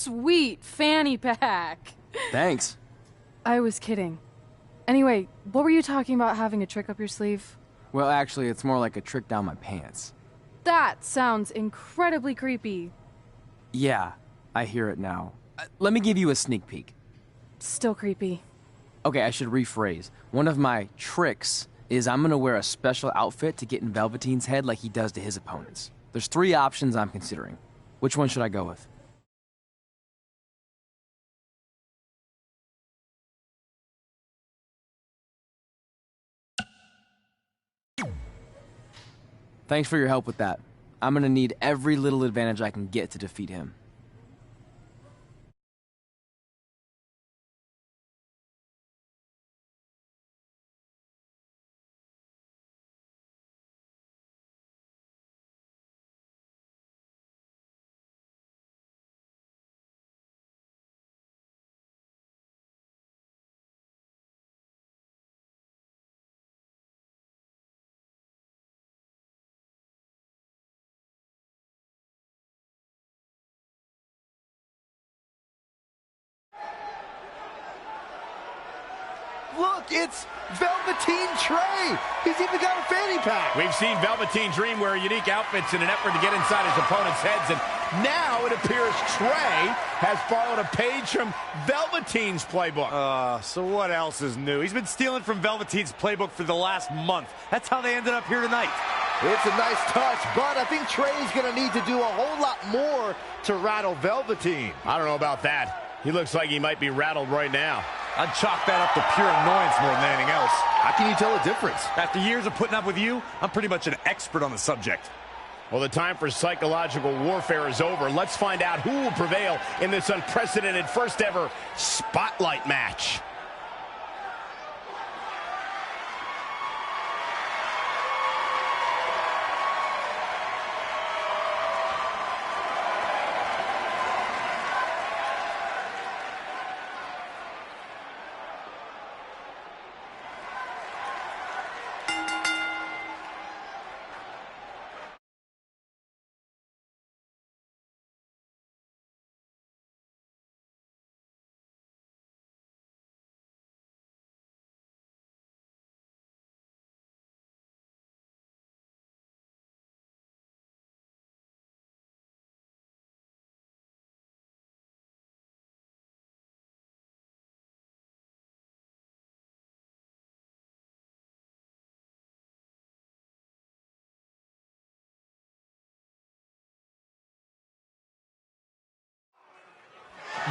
sweet fanny pack. Thanks. I was kidding. Anyway, what were you talking about having a trick up your sleeve? Well, actually, it's more like a trick down my pants. That sounds incredibly creepy. Yeah, I hear it now. Let me give you a sneak peek. Still creepy. Okay, I should rephrase. One of my tricks is I'm gonna wear a special outfit to get in Velveteen's head like he does to his opponents. There's 3 options I'm considering. Which one should I go with? Thanks for your help with that. I'm gonna need every little advantage I can get to defeat him. Look, it's Velveteen Trey. He's even got a fanny pack. We've seen Velveteen Dream wear unique outfits in an effort to get inside his opponent's heads, and now it appears Trey has followed a page from Velveteen's playbook. So what else is new? He's been stealing from Velveteen's playbook for the last month. That's how they ended up here tonight. It's a nice touch, but I think Trey's going to need to do a whole lot more to rattle Velveteen. I don't know about that. He looks like he might be rattled right now. I'd chalk that up to pure annoyance more than anything else. How can you tell the difference? After years of putting up with you, I'm pretty much an expert on the subject. Well, the time for psychological warfare is over. Let's find out who will prevail in this unprecedented first ever Spotlight match.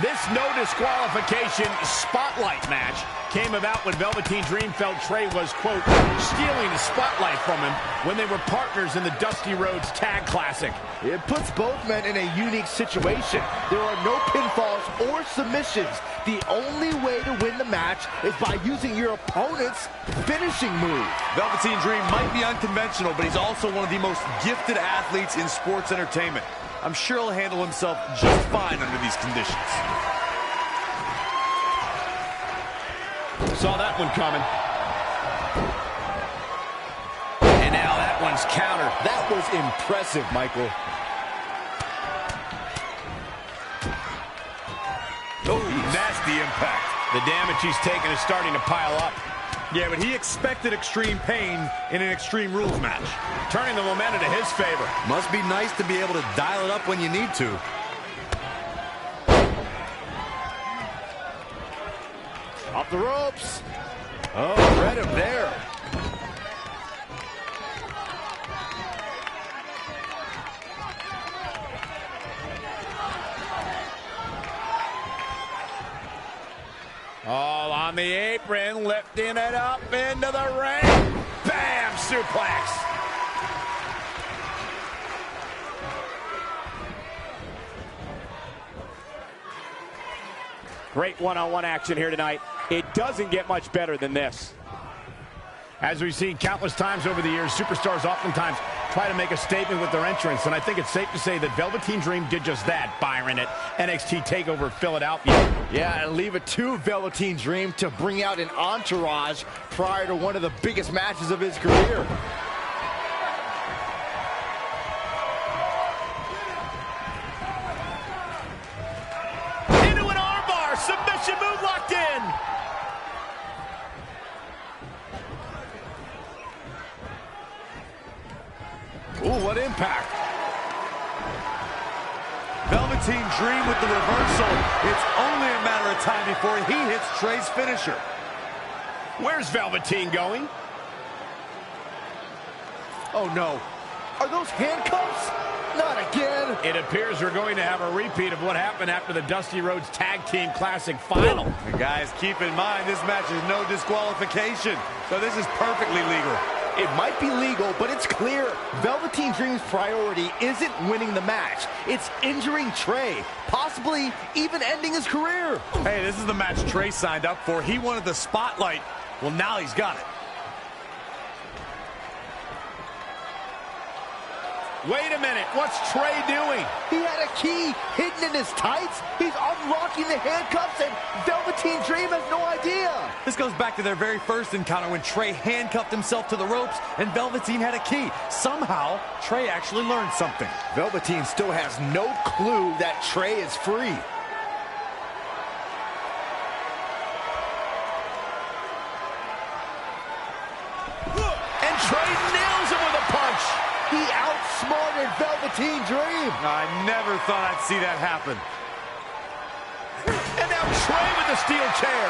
This no disqualification spotlight match came about when Velveteen Dream felt Trey was, quote, stealing the spotlight from him when they were partners in the Dusty Rhodes Tag Classic. It puts both men in a unique situation. There are no pinfalls or submissions. The only way to win the match is by using your opponent's finishing move. Velveteen Dream might be unconventional, but he's also one of the most gifted athletes in sports entertainment. I'm sure he'll handle himself just fine under these conditions. Saw that one coming. And now that one's countered. That was impressive, Michael. Oh, nasty impact. The damage he's taken is starting to pile up. Yeah, but he expected extreme pain in an Extreme Rules match. Turning the momentum to his favor. Must be nice to be able to dial it up when you need to. Off the ropes. Oh, read him there. All on the apron, lifting it up into the ring. Bam! Suplex. Great one-on-one action here tonight. It doesn't get much better than this. As we've seen countless times over the years, superstars oftentimes try to make a statement with their entrance, and I think it's safe to say that Velveteen Dream did just that, Byron, at NXT TakeOver Philadelphia. Yeah, and leave it to Velveteen Dream to bring out an entourage prior to one of the biggest matches of his career. What impact. Velveteen Dream with the reversal. It's only a matter of time before he hits Trey's finisher. Where's Velveteen going? Oh, no. Are those handcuffs? Not again. It appears we're going to have a repeat of what happened after the Dusty Rhodes Tag Team Classic final. And guys, keep in mind, this match is no disqualification, so this is perfectly legal. It might be legal, but it's clear Velveteen Dream's priority isn't winning the match. It's injuring Trey, possibly even ending his career. Hey, this is the match Trey signed up for. He wanted the spotlight. Well, now he's got it. Wait a minute, what's Trey doing? He had a key hidden in his tights. He's unlocking the handcuffs, and Velveteen Dream has no idea. This goes back to their very first encounter when Trey handcuffed himself to the ropes and Velveteen had a key. Somehow, Trey actually learned something. Velveteen still has no clue that Trey is free. And Trey nails him with a punch. He outsmarted Velveteen Dream. I never thought I'd see that happen. And now Trey with the steel chair.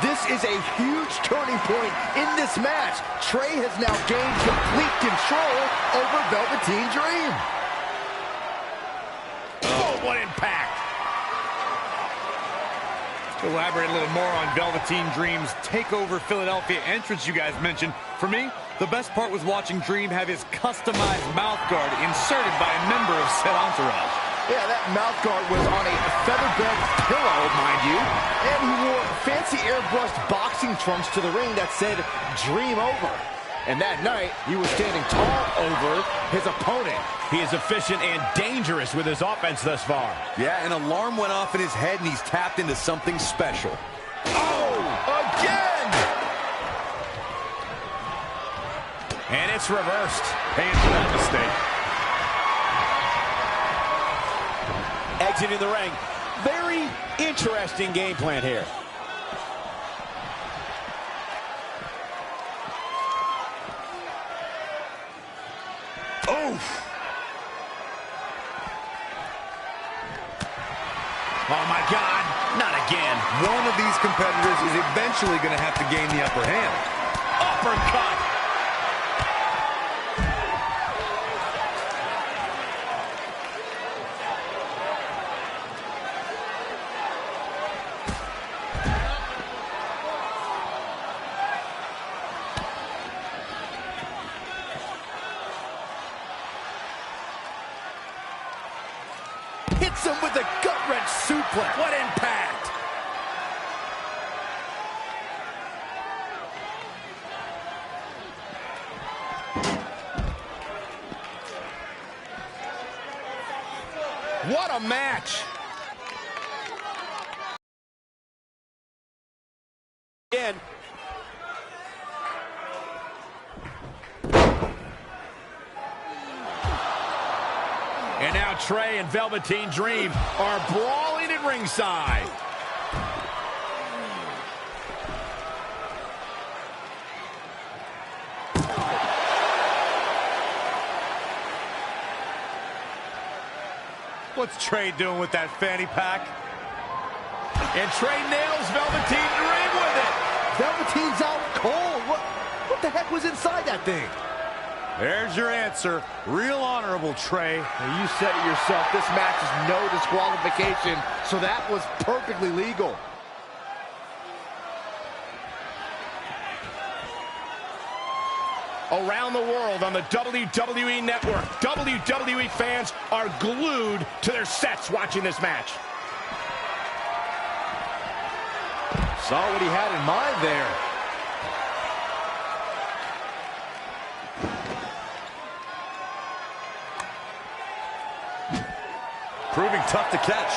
This is a huge turning point in this match. Trey has now gained complete control over Velveteen Dream. Oh, what impact. To elaborate a little more on Velveteen Dream's TakeOver Philadelphia entrance you guys mentioned, for me, the best part was watching Dream have his customized mouth guard inserted by a member of said entourage. Yeah, that mouth guard was on a feather-bed pillow, mind you. And he wore fancy airbrushed boxing trunks to the ring that said, "Dream Over." And that night, he was standing tall over his opponent. He is efficient and dangerous with his offense thus far. Yeah, an alarm went off in his head and he's tapped into something special. Oh, again! And it's reversed. Paying for that mistake. Exiting the ring. Very interesting game plan here. Oh, my God. Not again. One of these competitors is eventually going to have to gain the upper hand. Uppercut. Hits him with a gut-wrench suplex. What impact! What a match! Again. And now Trey and Velveteen Dream are brawling at ringside. What's Trey doing with that fanny pack? And Trey nails Velveteen Dream with it. Velveteen's out cold. What the heck was inside that thing? There's your answer. Real honorable, Trey. Now, you said it yourself. This match is no disqualification, so that was perfectly legal. Around the world on the WWE Network, WWE fans are glued to their sets watching this match. Saw what he had in mind there. Proving tough to catch.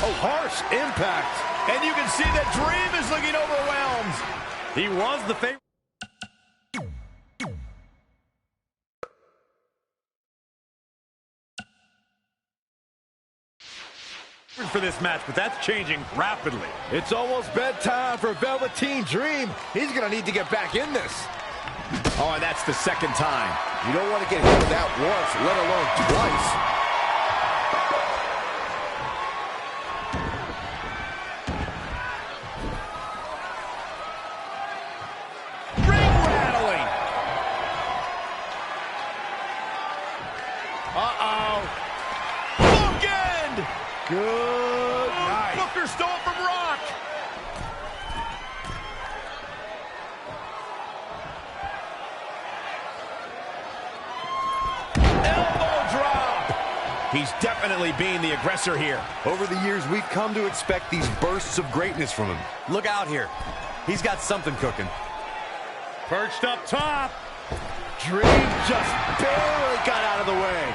Oh, harsh impact. And you can see that Dream is looking overwhelmed. He was the favorite for this match, but that's changing rapidly. It's almost bedtime for Velveteen Dream. He's going to need to get back in this. Oh, and that's the second time. You don't want to get hit with that once, let alone twice. Ring rattling. Uh-oh. Bookend. Good night. Booker stole from Rock. He's definitely being the aggressor here. Over the years, we've come to expect these bursts of greatness from him. Look out here. He's got something cooking. Perched up top. Dream just barely got out of the way.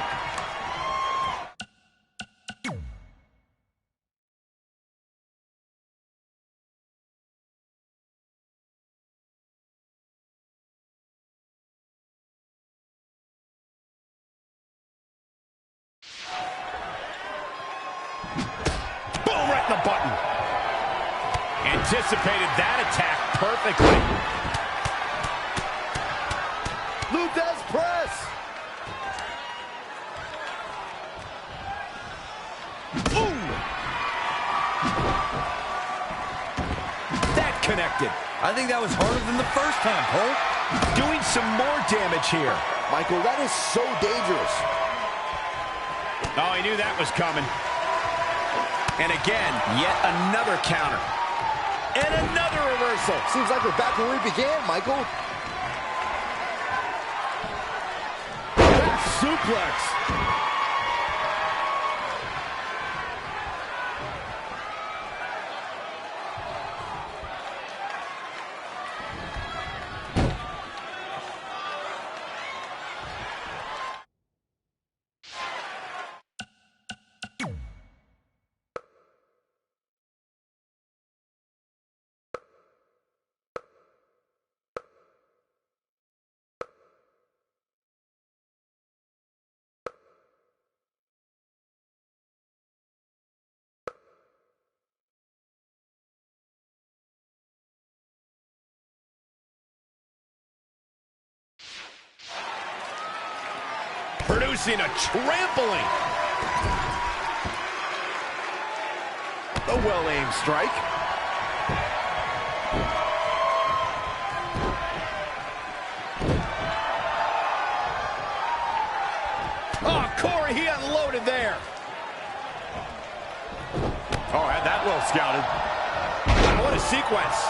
Boom, right in the button. Anticipated that attack perfectly. Luthez press. Ooh. That connected. I think that was harder than the first time, Cole. Doing some more damage here. Michael, that is so dangerous. Oh, he knew that was coming. And again, yet another counter. And another reversal. Seems like we're back where we began, Michael. Back suplex. Producing a trampling. A well-aimed strike. Oh, Corey, he unloaded there. Oh, had that well scouted. Wow, what a sequence.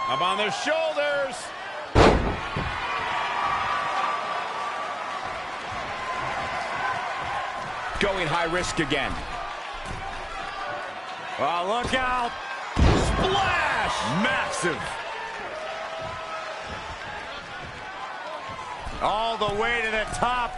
Up on the shoulders. Going high risk again. Oh, look out. Splash! Massive. All the way to the top.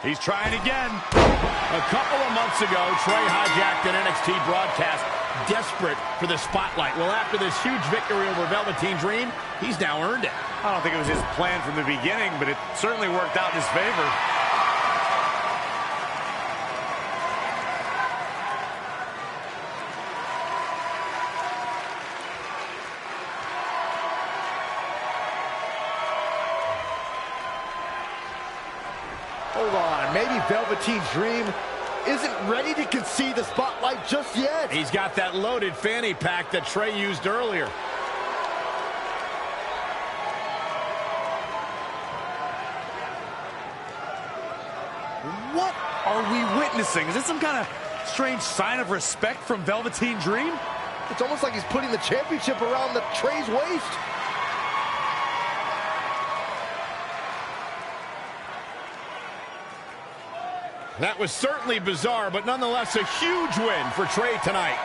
He's trying again. A couple of months ago, Trey hijacked an NXT broadcast, desperate for the spotlight. Well, after this huge victory over Velveteen Dream, he's now earned it. I don't think it was his plan from the beginning, but it certainly worked out in his favor. Hold on, maybe Velveteen Dream isn't ready to concede the spotlight just yet. He's got that loaded fanny pack that Trey used earlier. What are we witnessing? Is this some kind of strange sign of respect from Velveteen Dream? It's almost like he's putting the championship around the Trey's waist. That was certainly bizarre, but nonetheless a huge win for Trey tonight.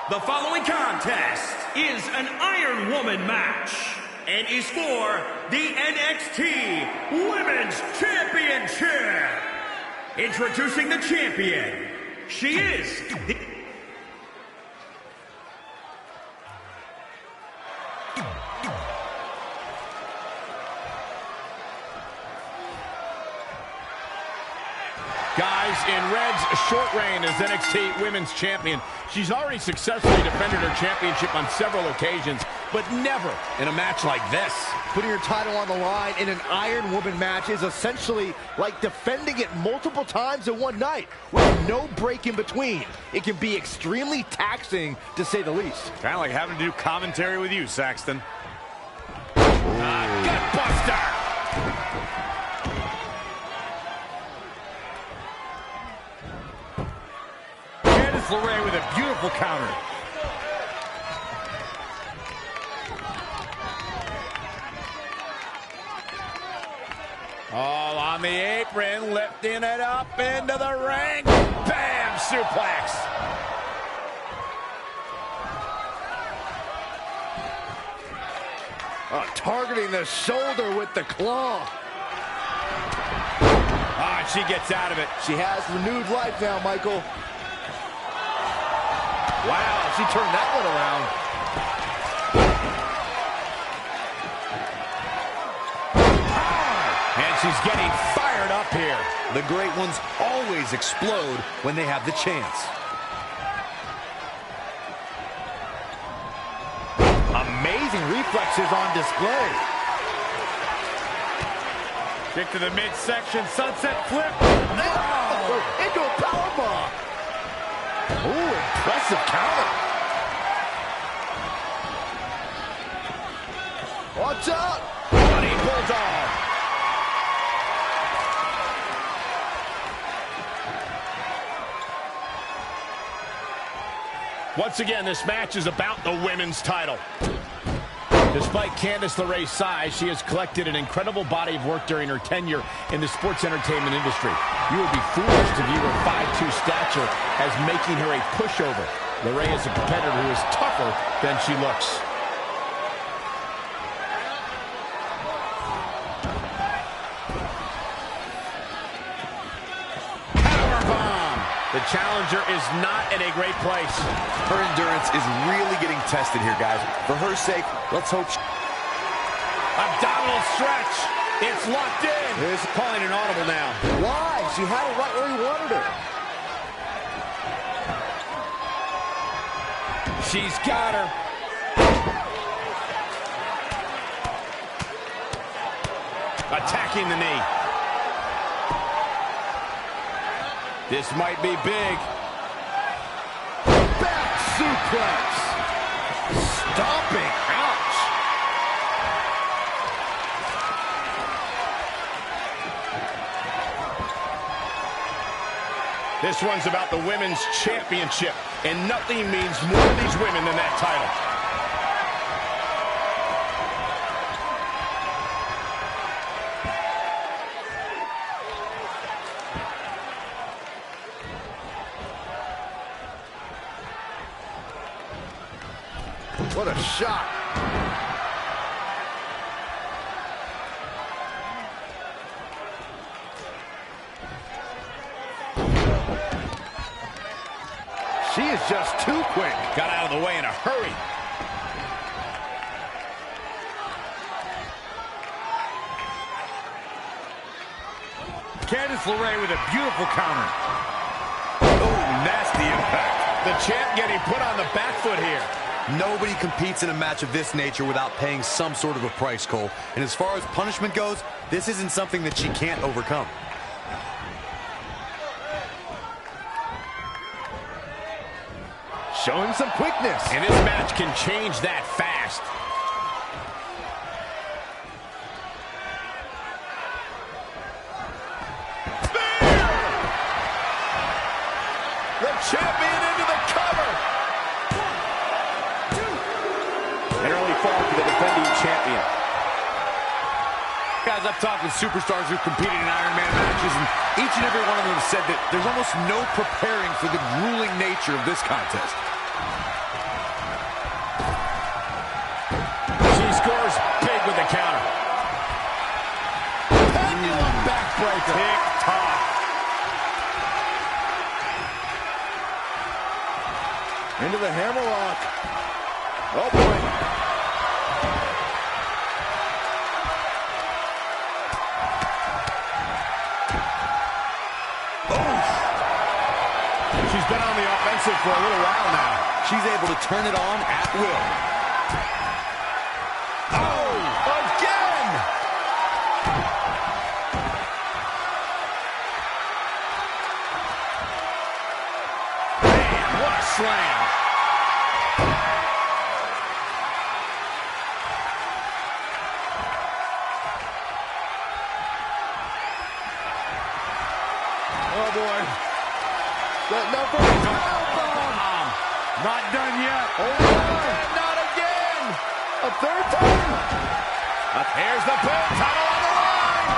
The following contest is an Iron Woman match and is for the NXT Women's Championship. Introducing the champion, she is the... Guys, in Red's short reign as NXT Women's Champion, she's already successfully defended her championship on several occasions, but never in a match like this. Putting your title on the line in an Iron Woman match is essentially like defending it multiple times in one night with no break in between. It can be extremely taxing, to say the least. Kind of like having to do commentary with you, Saxton. Gut buster! LeRae with a beautiful counter. All on the apron, lifting it up into the ring. Bam! Suplex. Targeting the shoulder with the claw. She gets out of it. She has renewed life now, Michael. Wow, she turned that one around. And she's getting fired up here. The great ones always explode when they have the chance. Amazing reflexes on display. Kick to the midsection, sunset flip. Into a powerbomb. Ooh, impressive counter. Watch out. Bloody bulldog. Once again, this match is about the women's title. Despite Candice LeRae's size, she has collected an incredible body of work during her tenure in the sports entertainment industry. You would be foolish to view her 5'2" stature as making her a pushover. LeRae is a competitor who is tougher than she looks. Powerbomb! The challenger is not in a great place. Her endurance is really getting tested here, guys. For her sake, let's hope she... Abdominal stretch. It's locked in. He's calling an audible now. Why? She had it right where he wanted her. She's got her. Attacking the knee. This might be big. Back suplex. Stomping. Ouch. This one's about the women's championship, and nothing means more to these women than that title. What a shot. She is just too quick. Got out of the way in a hurry. Candice LeRae with a beautiful counter. Oh, nasty impact. The champ getting put on the back foot here. Nobody competes in a match of this nature without paying some sort of a price, Cole. And as far as punishment goes, this isn't something that she can't overcome. Showing some quickness. And this match can change that fast. Spear! The champion into the cover. An early fall for the defending champion. Guys, I've talked with superstars who've competed in Iron Man matches, and each and every one of them have said that there's almost no preparing for the grueling nature of this contest. scores big with the counter. Pendulum backbreaker. Tick-tock. Into the hammerlock. Oh, boy. She's been on the offensive for a little while now. She's able to turn it on at will. Oh, again! Man, what a slam. Oh, boy. That number bomb. Not done yet. Oh, not again. A third time. Here's the pin. Title on the line.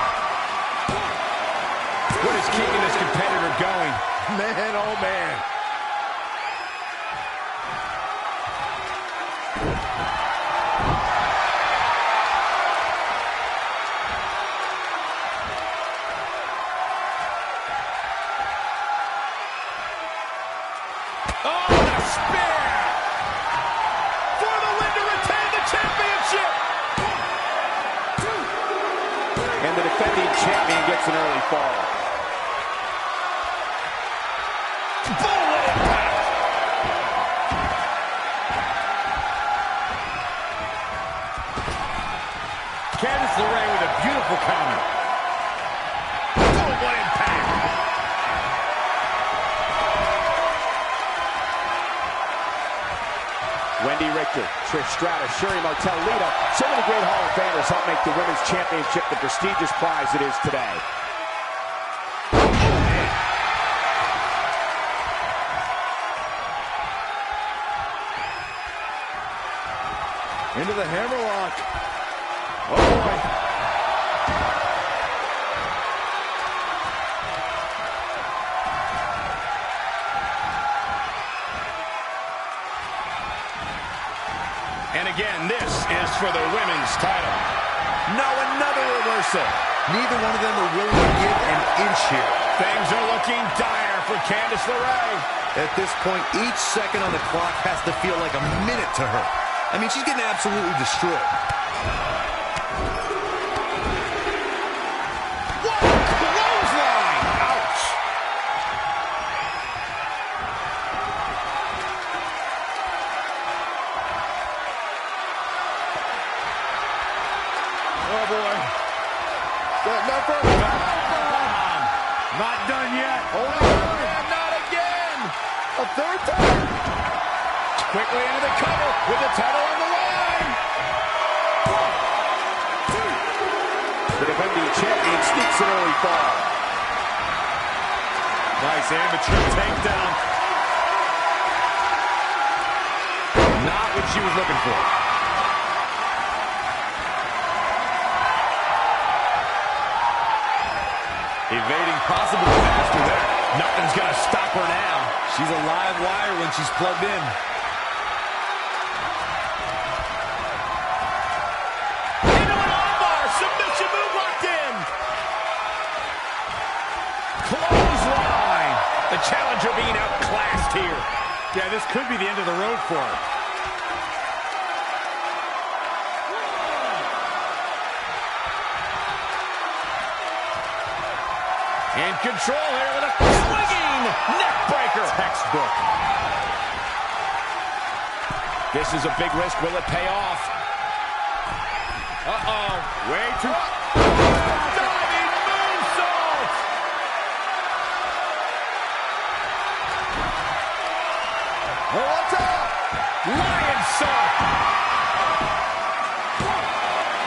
What is keeping this competitor going? Man, oh, man. Oh, the spear! For the win to retain the championship! And the defending champion gets an early fall. Bullet impact! Candice LeRae with a beautiful counter. Bullet impact! Wendy Richter, Trish Stratus, Sherry Martel, Lita. So many great Hall of Famers help make the Women's Championship the prestigious prize it is today. Into the hammerlock. Oh, boy. And again, this is for the women's title. No, another reversal. Neither one of them are willing to give an inch here. Things are looking dire for Candice LeRae. At this point, each second on the clock has to feel like a minute to her. I mean, she's getting absolutely destroyed. What a clothesline! Ouch! Oh, boy. That number bomb. Not done yet. Oh, and not again. A third time. Quickly into the cover with the title on the line. The defending champion sneaks an early fall. Nice amateur takedown. Not what she was looking for. Evading possible disaster there. Nothing's going to stop her now. She's a live wire when she's plugged in. Into an armbar. Submission move locked in. Clothesline. The challenger being outclassed here. Yeah, this could be the end of the road for her. In control here with a swinging neck breaker. Textbook. This is a big risk. Will it pay off? Uh-oh. Way too... Diving moonsault! What's up? Lion salt!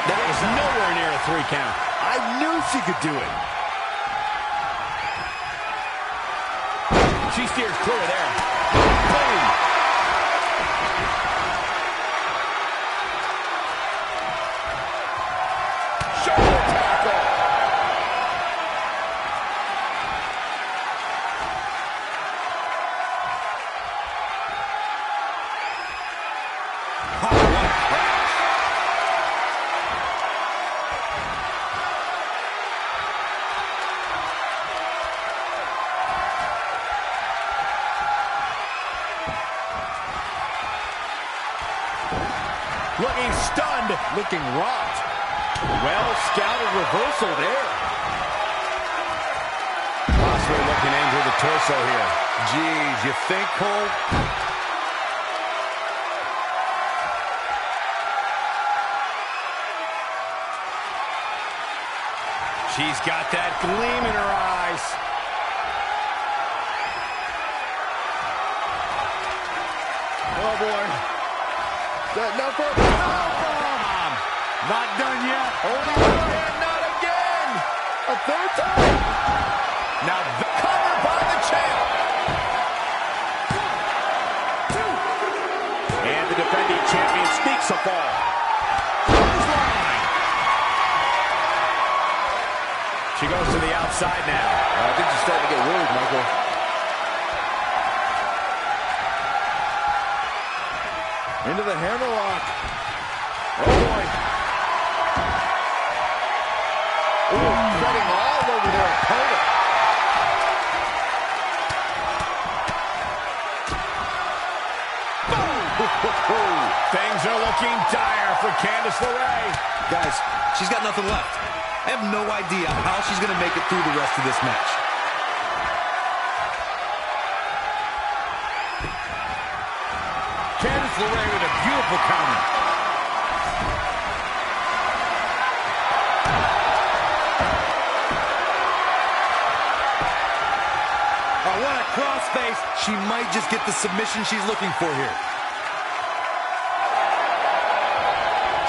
That was nowhere near a 3 count. I knew she could do it. She steers clear of there. Boom! Shoulder tackle! Oh, what a crash! Looking stunned. Looking rocked. Well-scouted reversal there. Possibly looking to injure the torso here. Geez, you think, Cole? She's got that gleam in her eyes. Oh, boy. Now for a powerbomb. Not done yet. Holding her hand, not again. A third time. Now covered by the champ. And the defending champion sneaks a fall. She goes to the outside now. I think she's starting to get worried, Michael. Into the hammerlock. Oh, boy. Ooh, treading all over their opponent. Things are looking dire for Candice LeRae. Guys, she's got nothing left. I have no idea how she's going to make it through the rest of this match. Candice LeRae with a beautiful counter. Oh, what a crossface. She might just get the submission she's looking for here.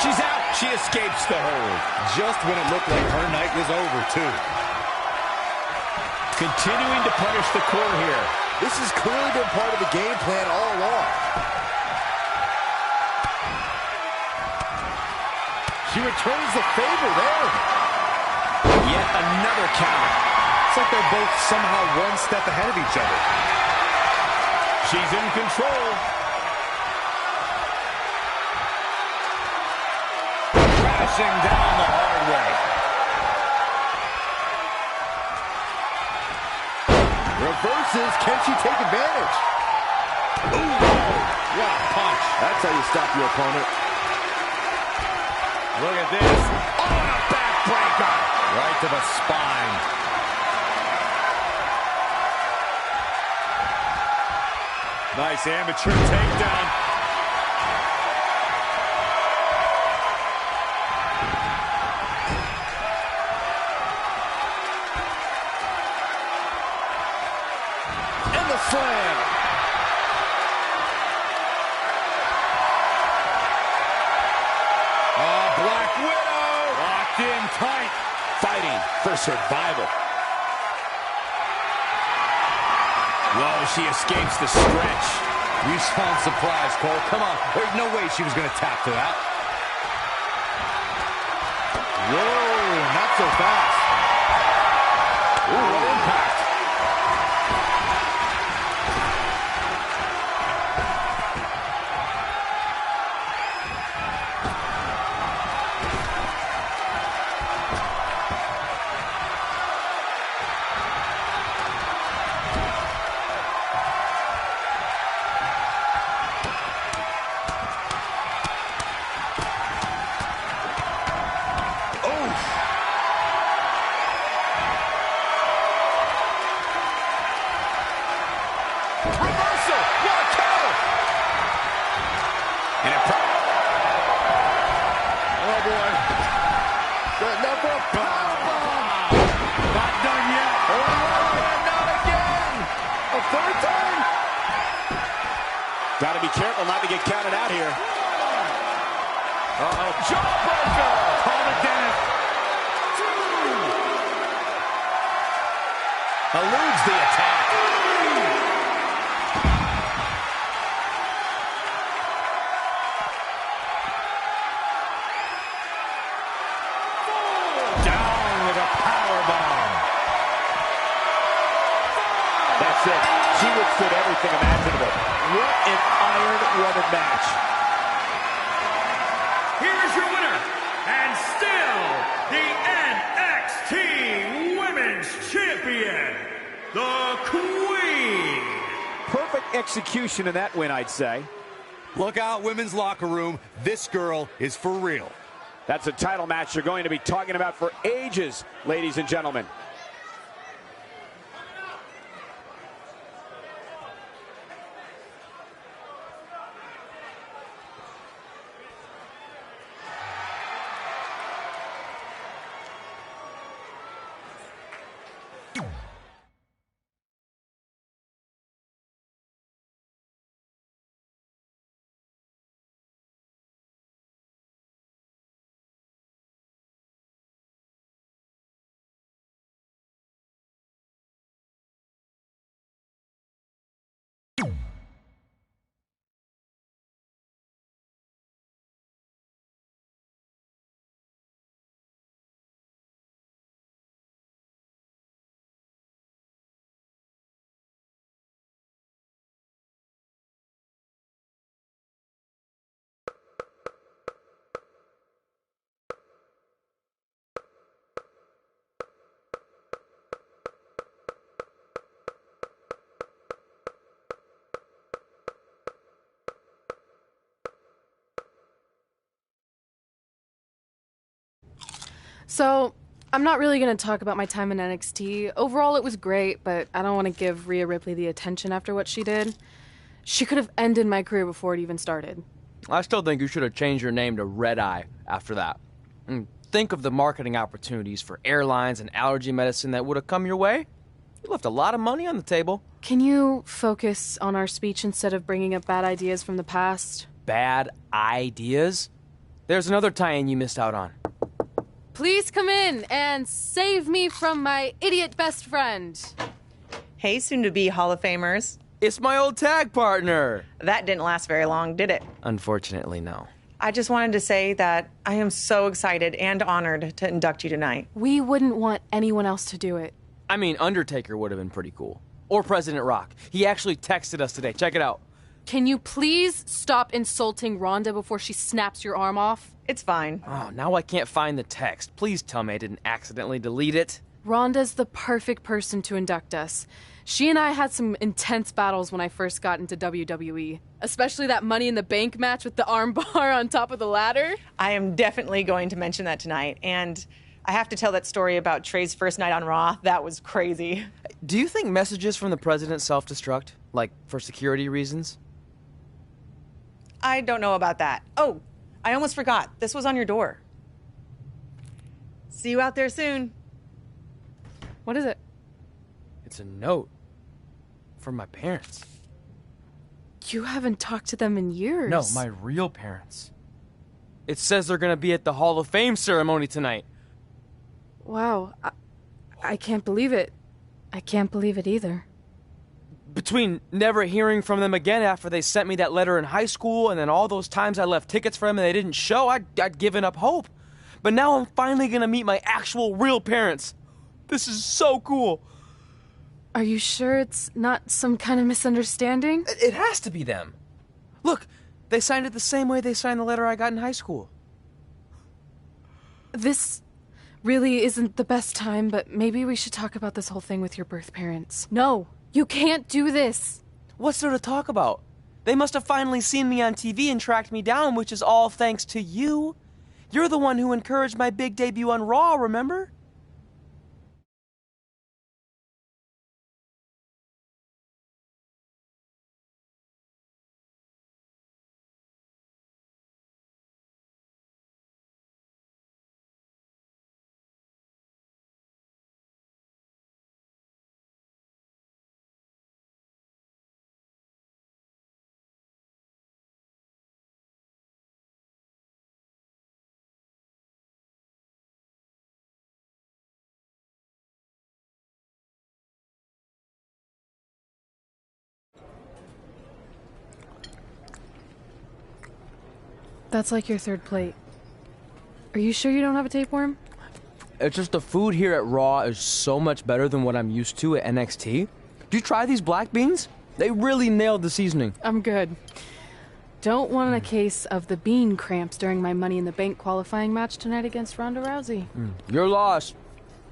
She's out. She escapes the hold. Just when it looked like her night was over, too. Continuing to punish the core here. This has clearly been part of the game plan all along. She returns the favor there. Yet another counter. It's like they're both somehow one step ahead of each other. She's in control. Crashing down the hard way. Reverses. Can she take advantage? Ooh, what a punch. That's how you stop your opponent. Look at this. Oh, and a backbreaker. Right to the spine. Nice amateur takedown. And the slam. Black Widow. Locked in tight. Fighting for survival. Whoa, she escapes the stretch. You sound surprised, Cole. Come on. There's no way she was going to tap to that. Whoa, not so fast. Ooh, what impact. Got to be careful not to get counted out here. Uh-oh. Jawbreaker! Call it Dennis. Eludes the attack. Down with a powerbomb. That's it. She withstood everything imaginable. What an Iron Woman match. Here is your winner, and still the NXT Women's Champion, the Queen. Perfect execution in that win, I'd say. Look out, women's locker room. This girl is for real. That's a title match you're going to be talking about for ages, ladies and gentlemen. So, I'm not really going to talk about my time in NXT. Overall, it was great, but I don't want to give Rhea Ripley the attention after what she did. She could have ended my career before it even started. I still think you should have changed your name to Red Eye after that. And think of the marketing opportunities for airlines and allergy medicine that would have come your way. You left a lot of money on the table. Can you focus on our speech instead of bringing up bad ideas from the past? Bad ideas? There's another tie-in you missed out on. Please come in and save me from my idiot best friend. Hey, soon-to-be Hall of Famers. It's my old tag partner. That didn't last very long, did it? Unfortunately, no. I just wanted to say that I am so excited and honored to induct you tonight. We wouldn't want anyone else to do it. I mean, Undertaker would have been pretty cool. Or President Rock. He actually texted us today. Check it out. Can you please stop insulting Rhonda before she snaps your arm off? It's fine. Oh, now I can't find the text. Please tell me I didn't accidentally delete it. Rhonda's the perfect person to induct us. She and I had some intense battles when I first got into WWE, especially that Money in the Bank match with the arm bar on top of the ladder. I am definitely going to mention that tonight, and I have to tell that story about Trey's first night on Raw. That was crazy. Do you think messages from the president self-destruct? Like, for security reasons? I don't know about that. Oh, I almost forgot. This was on your door. See you out there soon. What is it? It's a note. From my parents. You haven't talked to them in years. No, my real parents. It says they're gonna be at the Hall of Fame ceremony tonight. Wow. I can't believe it. I can't believe it either. Between never hearing from them again after they sent me that letter in high school and then all those times I left tickets for them and they didn't show, I'd given up hope. But now I'm finally gonna meet my actual real parents. This is so cool. Are you sure it's not some kind of misunderstanding? It has to be them. Look, they signed it the same way they signed the letter I got in high school. This really isn't the best time, but maybe we should talk about this whole thing with your birth parents. No, you can't do this. What's there to talk about? They must have finally seen me on TV and tracked me down, which is all thanks to you. You're the one who encouraged my big debut on Raw, remember? That's like your third plate. Are you sure you don't have a tapeworm? It's just the food here at Raw is so much better than what I'm used to at NXT. Did you try these black beans? They really nailed the seasoning. I'm good. Don't want a case of the bean cramps during my Money in the Bank qualifying match tonight against Ronda Rousey. Your loss.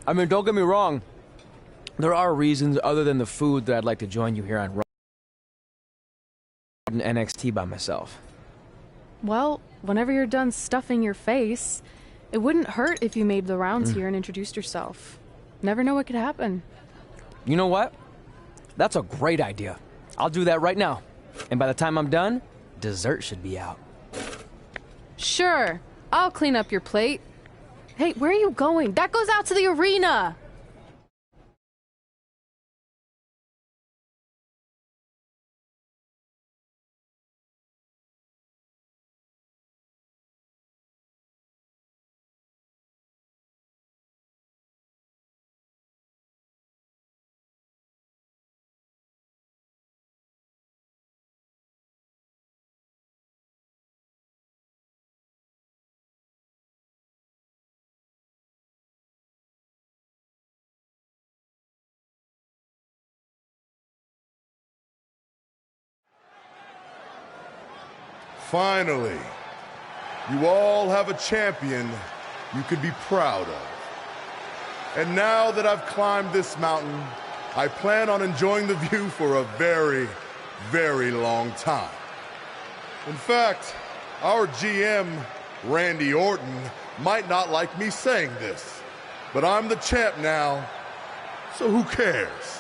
I mean, don't get me wrong. There are reasons other than the food that I'd like to join you here on Raw and NXT by myself. Well, whenever you're done stuffing your face, it wouldn't hurt if you made the rounds here and introduced yourself. Never know what could happen. You know what? That's a great idea. I'll do that right now. And by the time I'm done, dessert should be out. Sure, I'll clean up your plate. Hey, where are you going? That goes out to the arena! Finally, you all have a champion you can be proud of. And now that I've climbed this mountain, I plan on enjoying the view for a very, very long time. In fact, our GM, Randy Orton, might not like me saying this, but I'm the champ now, so who cares?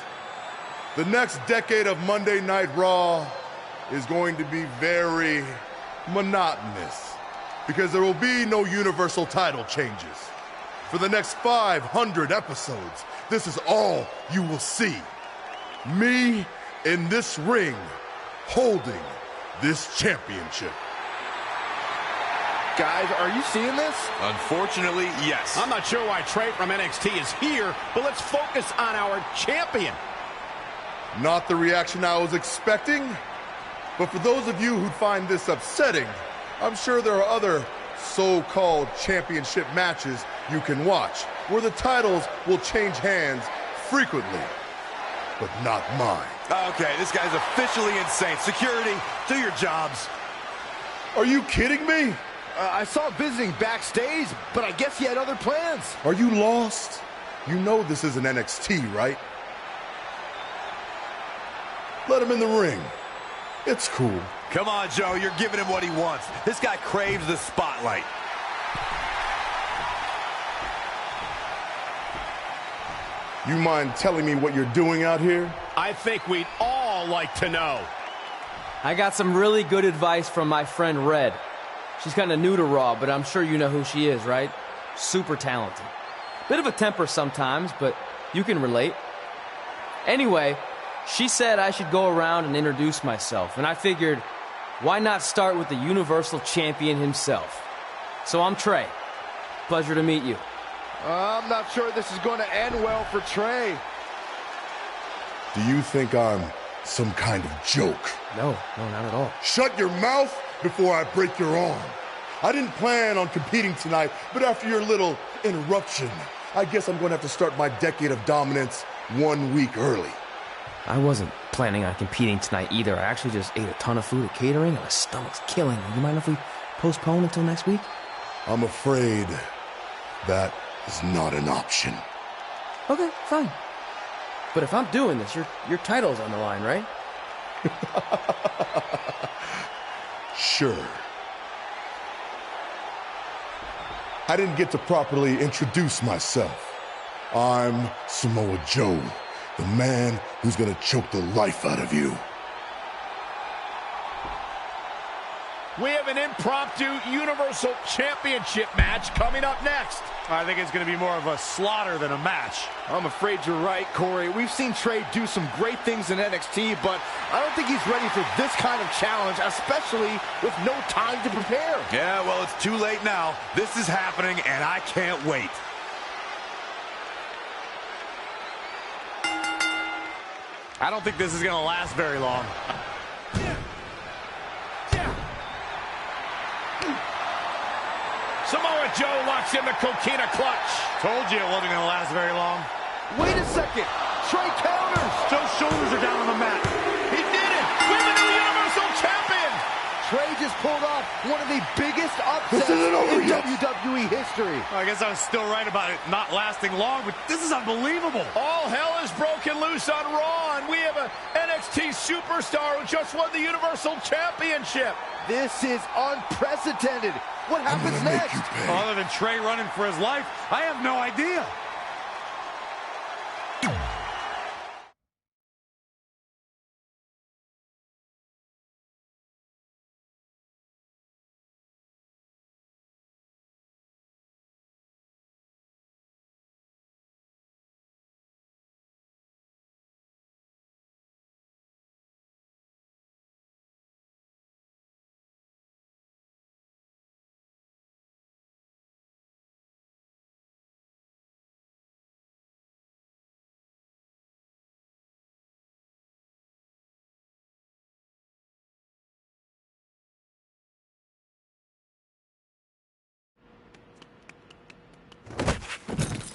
The next decade of Monday Night Raw is going to be very monotonous because there will be no universal title changes. For the next 500 episodes, this is all you will see. Me in this ring holding this championship. Guys, are you seeing this? Unfortunately, yes. I'm not sure why Trey from NXT is here, but let's focus on our champion. Not the reaction I was expecting, but for those of you who find this upsetting, I'm sure there are other so-called championship matches you can watch where the titles will change hands frequently, but not mine. Okay, this guy's officially insane. Security, do your jobs. Are you kidding me? I saw him visiting backstage, but I guess he had other plans. Are you lost? You know this isn't NXT, right? Let him in the ring. It's cool. Come on, Joe, you're giving him what he wants. This guy craves the spotlight. You mind telling me what you're doing out here? I think we'd all like to know. I got some really good advice from my friend Red. She's kind of new to Raw, but I'm sure you know who she is, right? Super talented. Bit of a temper sometimes, but you can relate. Anyway, she said I should go around and introduce myself, and I figured, why not start with the Universal Champion himself? So I'm Trey. Pleasure to meet you. I'm not sure this is going to end well for Trey. Do you think I'm some kind of joke? No, not at all. Shut your mouth before I break your arm. I didn't plan on competing tonight, but after your little interruption, I guess I'm going to have to start my decade of dominance 1 week early. I wasn't planning on competing tonight either. I actually just ate a ton of food at catering, and my stomach's killing me. You mind if we postpone until next week? I'm afraid that is not an option. Okay, fine. But if I'm doing this, your title's on the line, right? Sure. I didn't get to properly introduce myself. I'm Samoa Joe, the man who's gonna choke the life out of you. We have an impromptu Universal Championship match coming up next. I think it's going to be more of a slaughter than a match. I'm afraid you're right, Corey. We've seen Trey do some great things in NXT, but I don't think he's ready for this kind of challenge, especially with no time to prepare. Yeah, well, it's too late now. This is happening, and I can't wait. I don't think this is going to last very long. Samoa Joe locks in the Coquina clutch. Told you it wasn't going to last very long. Wait a second. Trey counters. Joe's shoulders are down on the mat. He did it. We're the new Universal Champion. Trey just pulled off one of the biggest upsets in WWE history. Well, I guess I was still right about it not lasting long, but this is unbelievable. All hell is broken loose on Raw, and we have an NXT superstar who just won the Universal Championship. This is unprecedented. What happens next? Other than Trey running for his life, I have no idea.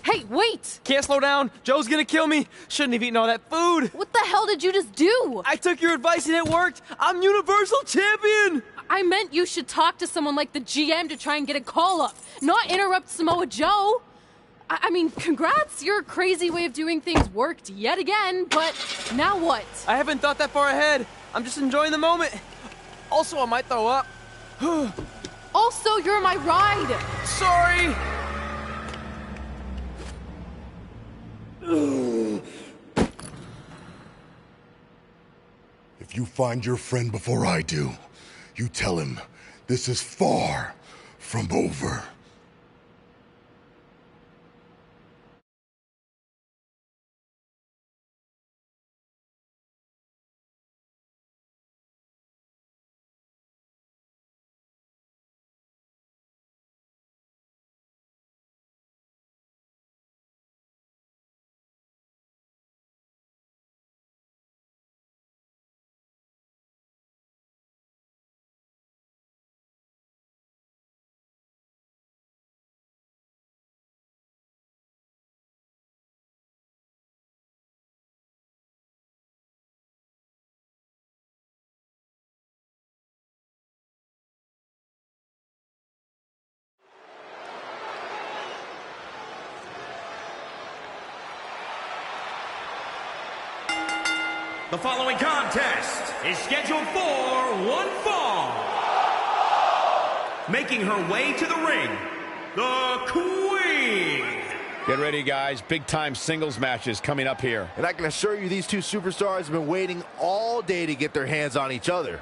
Hey, wait! Can't slow down. Joe's gonna kill me. Shouldn't have eaten all that food. What the hell did you just do? I took your advice and it worked. I'm Universal Champion. I meant you should talk to someone like the GM to try and get a call up, not interrupt Samoa Joe. I mean, congrats. Your crazy way of doing things worked yet again, but now what? I haven't thought that far ahead. I'm just enjoying the moment. Also, I might throw up. Also, you're my ride. Sorry. If you find your friend before I do, you tell him this is far from over. The following contest is scheduled for one fall. Making her way to the ring, the Queen. Get ready, guys. Big-time singles matches coming up here. And I can assure you these two superstars have been waiting all day to get their hands on each other.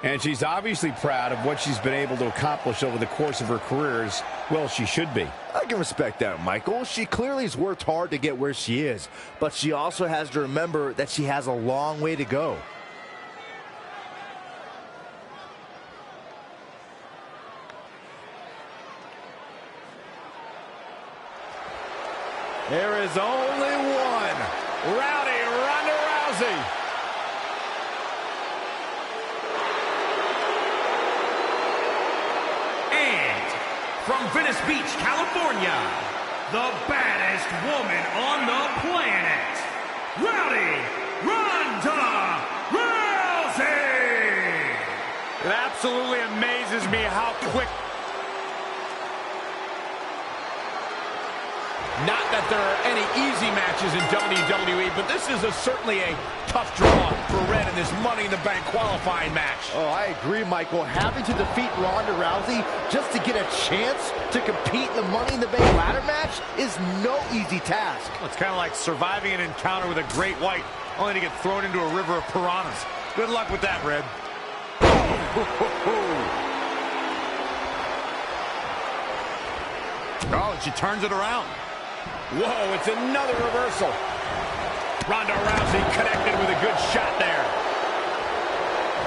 And she's obviously proud of what she's been able to accomplish over the course of her career. Well, she should be. I can respect that, Michael. She clearly has worked hard to get where she is, but she also has to remember that she has a long way to go. There is only one. Rowdy Ronda Rousey. From Venice Beach, California, the baddest woman on the planet, Rowdy Ronda Rousey! It absolutely amazes me how quick. Not that there are any easy matches in WWE, but this is certainly a tough draw for Red in this Money in the Bank qualifying match. Oh, I agree, Michael. Having to defeat Ronda Rousey just to get a chance to compete in the Money in the Bank ladder match is no easy task. Well, it's kind of like surviving an encounter with a great white, only to get thrown into a river of piranhas. Good luck with that, Red. Oh, and she turns it around. Whoa, it's another reversal. Ronda Rousey connected with a good shot there.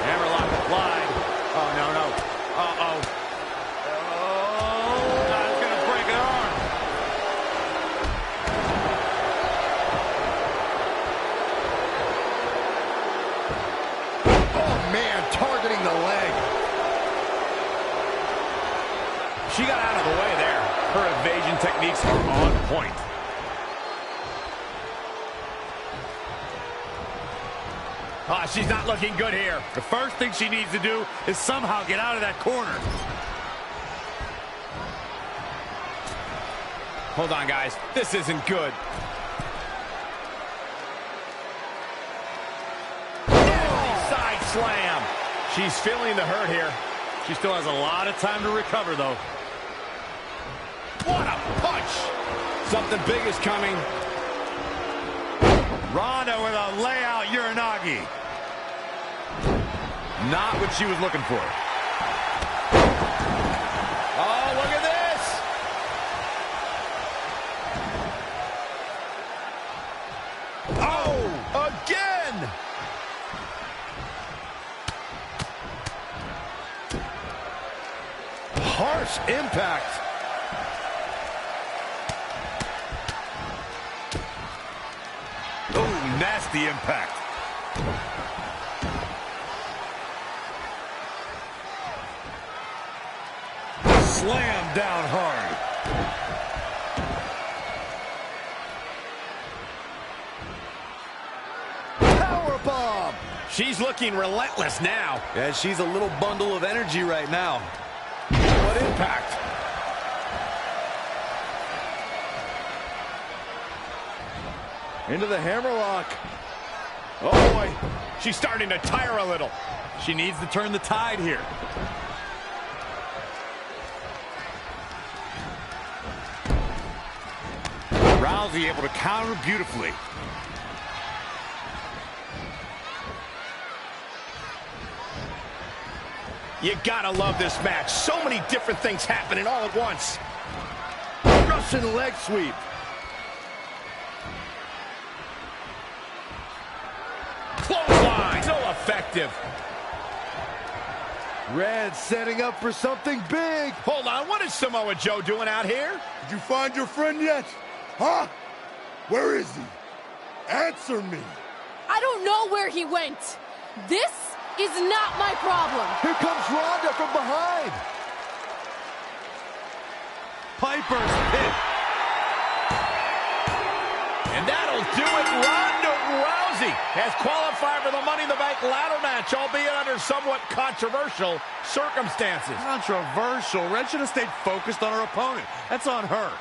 Hammerlock applied. Oh, no, no. Uh-oh. Oh, that's going to break an arm. She got out of the way there. Her evasion techniques are on point. Oh, she's not looking good here. The first thing she needs to do is somehow get out of that corner. Hold on, guys. This isn't good. Side slam. She's feeling the hurt here. She still has a lot of time to recover, though. What a punch! Something big is coming. Ronda with a layout Uranagi. Not what she was looking for. Oh, look at this! Oh, again! Harsh impact. Oh, nasty impact. Slam down hard. Powerbomb. She's looking relentless now. Yeah, she's a little bundle of energy right now. What impact? Into the hammerlock. Oh, boy. She's starting to tire a little. She needs to turn the tide here. Rousey able to counter beautifully. You gotta love this match. So many different things happening all at once. Russian leg sweep. Clothesline. So effective. Red setting up for something big. Hold on. What is Samoa Joe doing out here? Did you find your friend yet? Huh? Where is he? Answer me. I don't know where he went. This is not my problem. Here comes Ronda from behind. Piper's pit. And that'll do it. Ronda Rousey has qualified for the Money in the Bank ladder match, albeit under somewhat controversial circumstances. Controversial. Red should have stayed focused on her opponent. That's on her.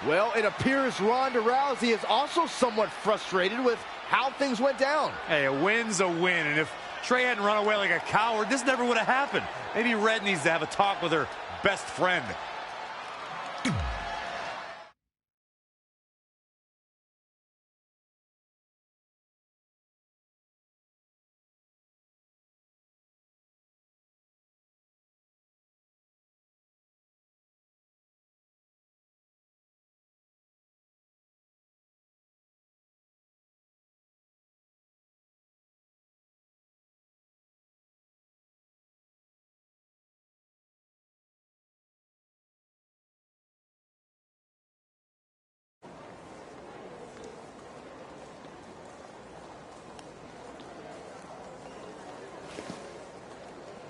Well, it appears Ronda Rousey is also somewhat frustrated with how things went down. Hey, a win's a win, and if Trey hadn't run away like a coward, this never would have happened. Maybe Red needs to have a talk with her best friend.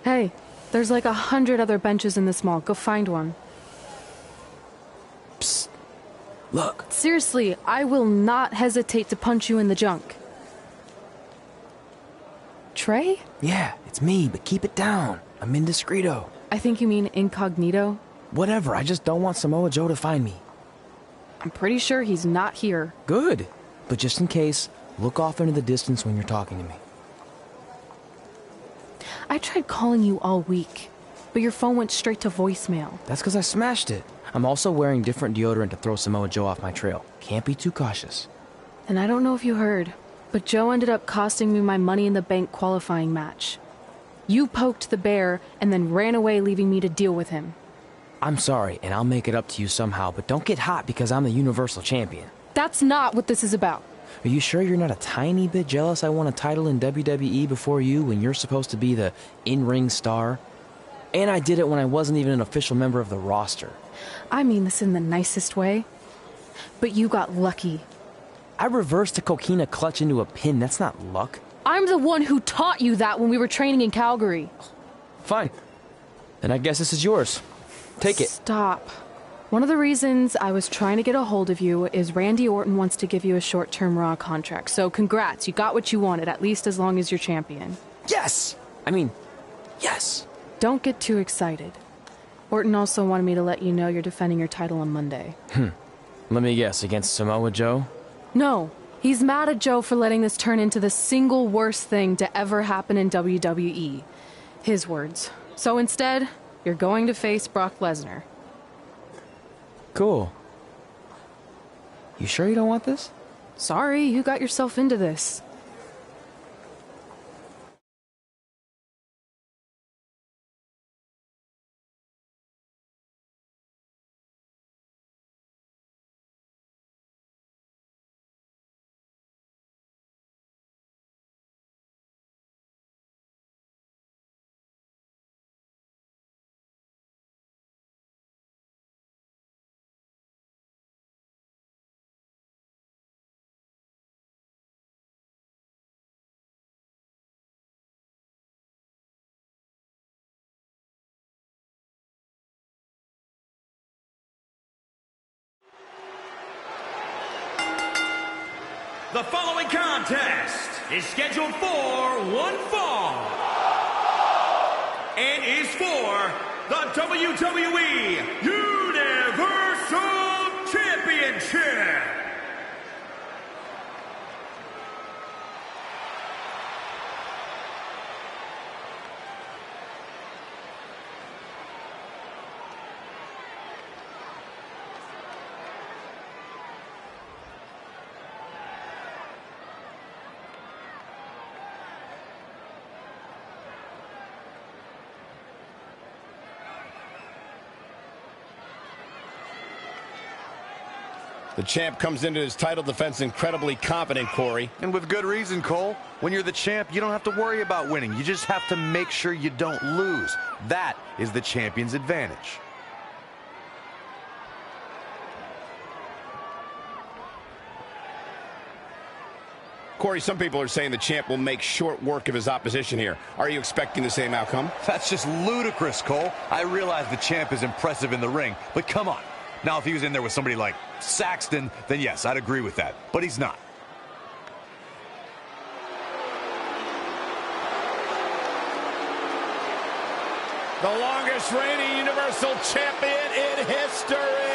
Hey, there's like 100 other benches in this mall. Go find one. Psst. Look. Seriously, I will not hesitate to punch you in the junk. Trey? Yeah, it's me, but keep it down. I'm indiscreto. I think you mean incognito. Whatever, I just don't want Samoa Joe to find me. I'm pretty sure he's not here. Good. But just in case, look off into the distance when you're talking to me. I tried calling you all week, but your phone went straight to voicemail. That's because I smashed it. I'm also wearing different deodorant to throw Samoa Joe off my trail. Can't be too cautious. And I don't know if you heard, but Joe ended up costing me my Money in the Bank qualifying match. You poked the bear and then ran away, leaving me to deal with him. I'm sorry, and I'll make it up to you somehow, but don't get hot because I'm the Universal Champion. That's not what this is about. Are you sure you're not a tiny bit jealous I won a title in WWE before you when you're supposed to be the in-ring star? And I did it when I wasn't even an official member of the roster. I mean this in the nicest way. But you got lucky. I reversed a coquina clutch into a pin. That's not luck. I'm the one who taught you that when we were training in Calgary. Fine. Then I guess this is yours. Take it. Stop. One of the reasons I was trying to get a hold of you is Randy Orton wants to give you a short-term Raw contract. So congrats, you got what you wanted, at least as long as you're champion. Yes! I mean, yes. Don't get too excited. Orton also wanted me to let you know you're defending your title on Monday. Let me guess, against Samoa Joe? No. He's mad at Joe for letting this turn into the single worst thing to ever happen in WWE. His words. So instead, you're going to face Brock Lesnar. Cool. You sure you don't want this? Sorry, you got yourself into this. The following contest is scheduled for one fall and is for the WWE Universal Championship. The champ comes into his title defense incredibly confident, Corey. And with good reason, Cole. When you're the champ, you don't have to worry about winning. You just have to make sure you don't lose. That is the champion's advantage. Corey, some people are saying the champ will make short work of his opposition here. Are you expecting the same outcome? That's just ludicrous, Cole. I realize the champ is impressive in the ring, but come on. Now, if he was in there with somebody like Saxton, then yes, I'd agree with that. But he's not. The longest reigning Universal Champion in history.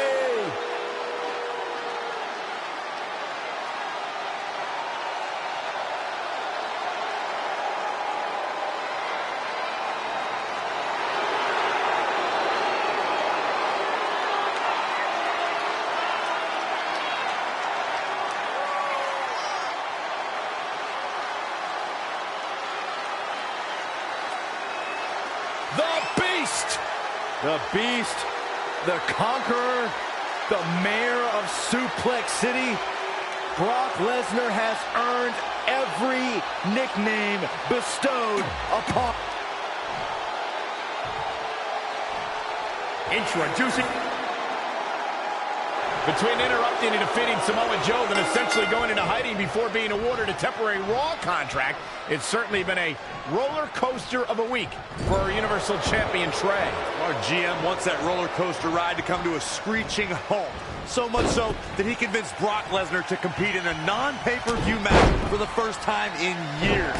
The Beast, the Conqueror, the Mayor of Suplex City. Brock Lesnar has earned every nickname bestowed upon. Introducing. Between interrupting and defeating Samoa Joe, then essentially going into hiding before being awarded a temporary Raw contract, it's certainly been a roller coaster of a week for our Universal Champion Trey. Our GM wants that roller coaster ride to come to a screeching halt. So much so that he convinced Brock Lesnar to compete in a non-pay-per-view match for the first time in years.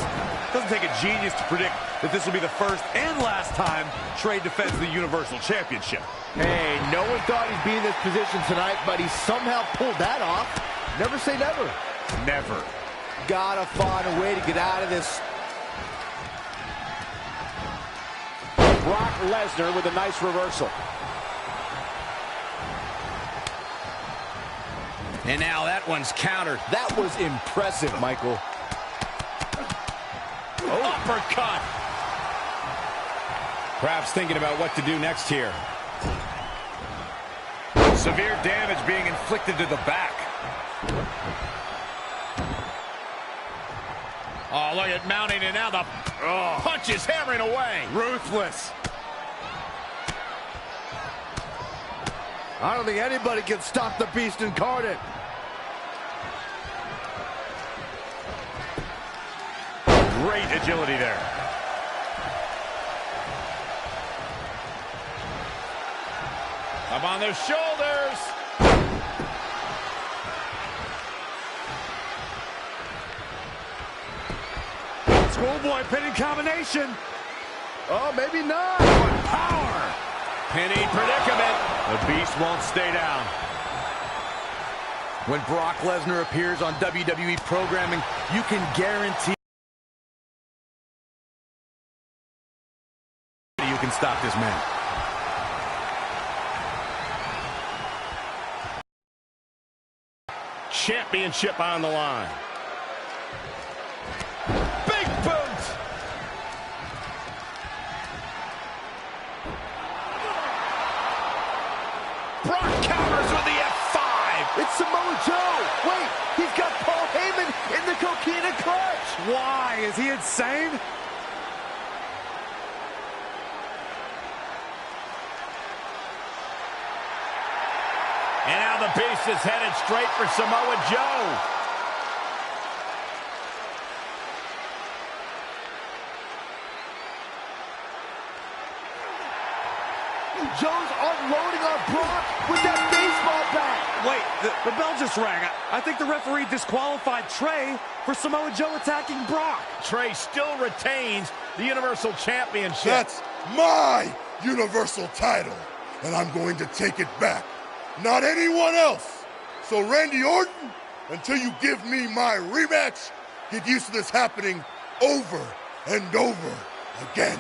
Doesn't take a genius to predict that this will be the first and last time Trey defends the Universal Championship. Hey, no one thought he'd be in this position tonight, but he somehow pulled that off. Never say never. Never. Gotta find a way to get out of this. Brock Lesnar with a nice reversal. And now that one's countered. That was impressive, Michael. Oh. Uppercut. Perhaps thinking about what to do next here. Severe damage being inflicted to the back. Oh, look at mounting, and now the punch is hammering away. Ruthless. I don't think anybody can stop the Beast incarnate. Great agility there. Up on their shoulders. Schoolboy pinning combination. Oh, maybe not. What power. Pinning predicament. The beast won't stay down. When Brock Lesnar appears on WWE programming, you can guarantee you can stop this man. Championship on the line. Big boot. Brock counters with the F5. It's Samoa Joe. Wait, he's got Paul Heyman in the coquina clutch. Why? Is he insane? And now the Beast is headed straight for Samoa Joe. Joe's unloading on Brock with that baseball bat. Wait, the bell just rang. I think the referee disqualified Trey for Samoa Joe attacking Brock. Trey still retains the Universal Championship. That's my Universal title, and I'm going to take it back. Not anyone else. So Randy Orton, until you give me my rematch, get used to this happening over and over again.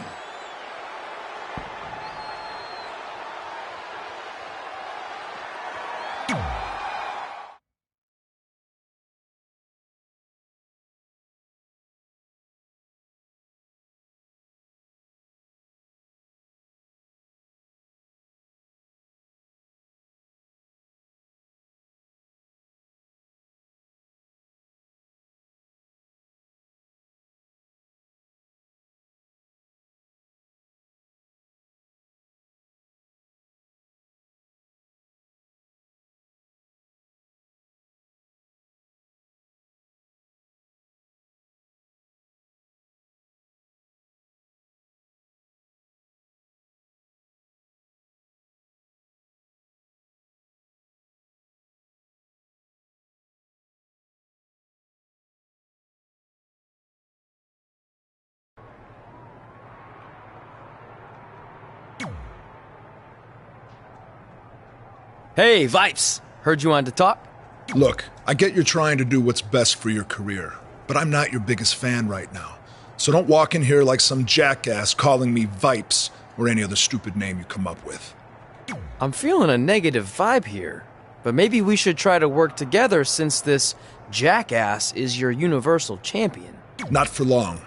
Hey, Vipes! Heard you wanted to talk? Look, I get you're trying to do what's best for your career, but I'm not your biggest fan right now. So don't walk in here like some jackass calling me Vipes or any other stupid name you come up with. I'm feeling a negative vibe here, but maybe we should try to work together since this jackass is your Universal Champion. Not for long.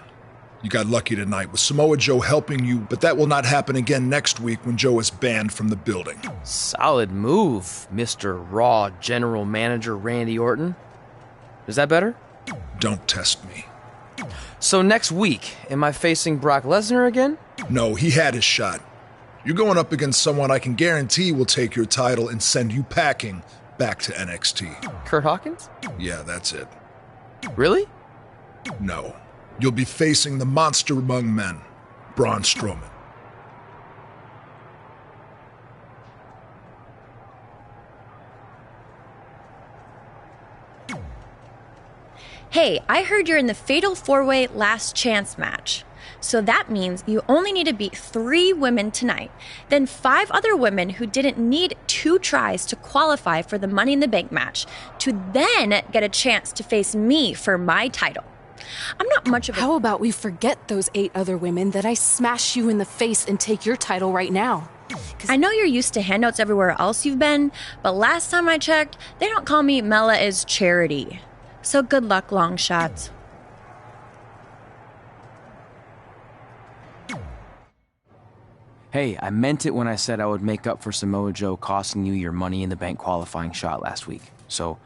You got lucky tonight with Samoa Joe helping you, but that will not happen again next week when Joe is banned from the building. Solid move, Mr. Raw General Manager Randy Orton. Is that better? Don't test me. So next week, am I facing Brock Lesnar again? No, he had his shot. You're going up against someone I can guarantee will take your title and send you packing back to NXT. Kurt Hawkins? Yeah, that's it. Really? No. You'll be facing the monster among men, Braun Strowman. Hey, I heard you're in the Fatal 4-Way Last Chance match. So that means you only need to beat 3 women tonight, then 5 other women who didn't need 2 tries to qualify for the Money in the Bank match, to then get a chance to face me for my title. I'm not much of a... How about we forget those 8 other women that I smash you in the face and take your title right now? I know you're used to handouts everywhere else you've been, but last time I checked, they don't call me Mela is Charity. So good luck, long shots. Hey, I meant it when I said I would make up for Samoa Joe costing you your Money in the Bank qualifying shot last week. So,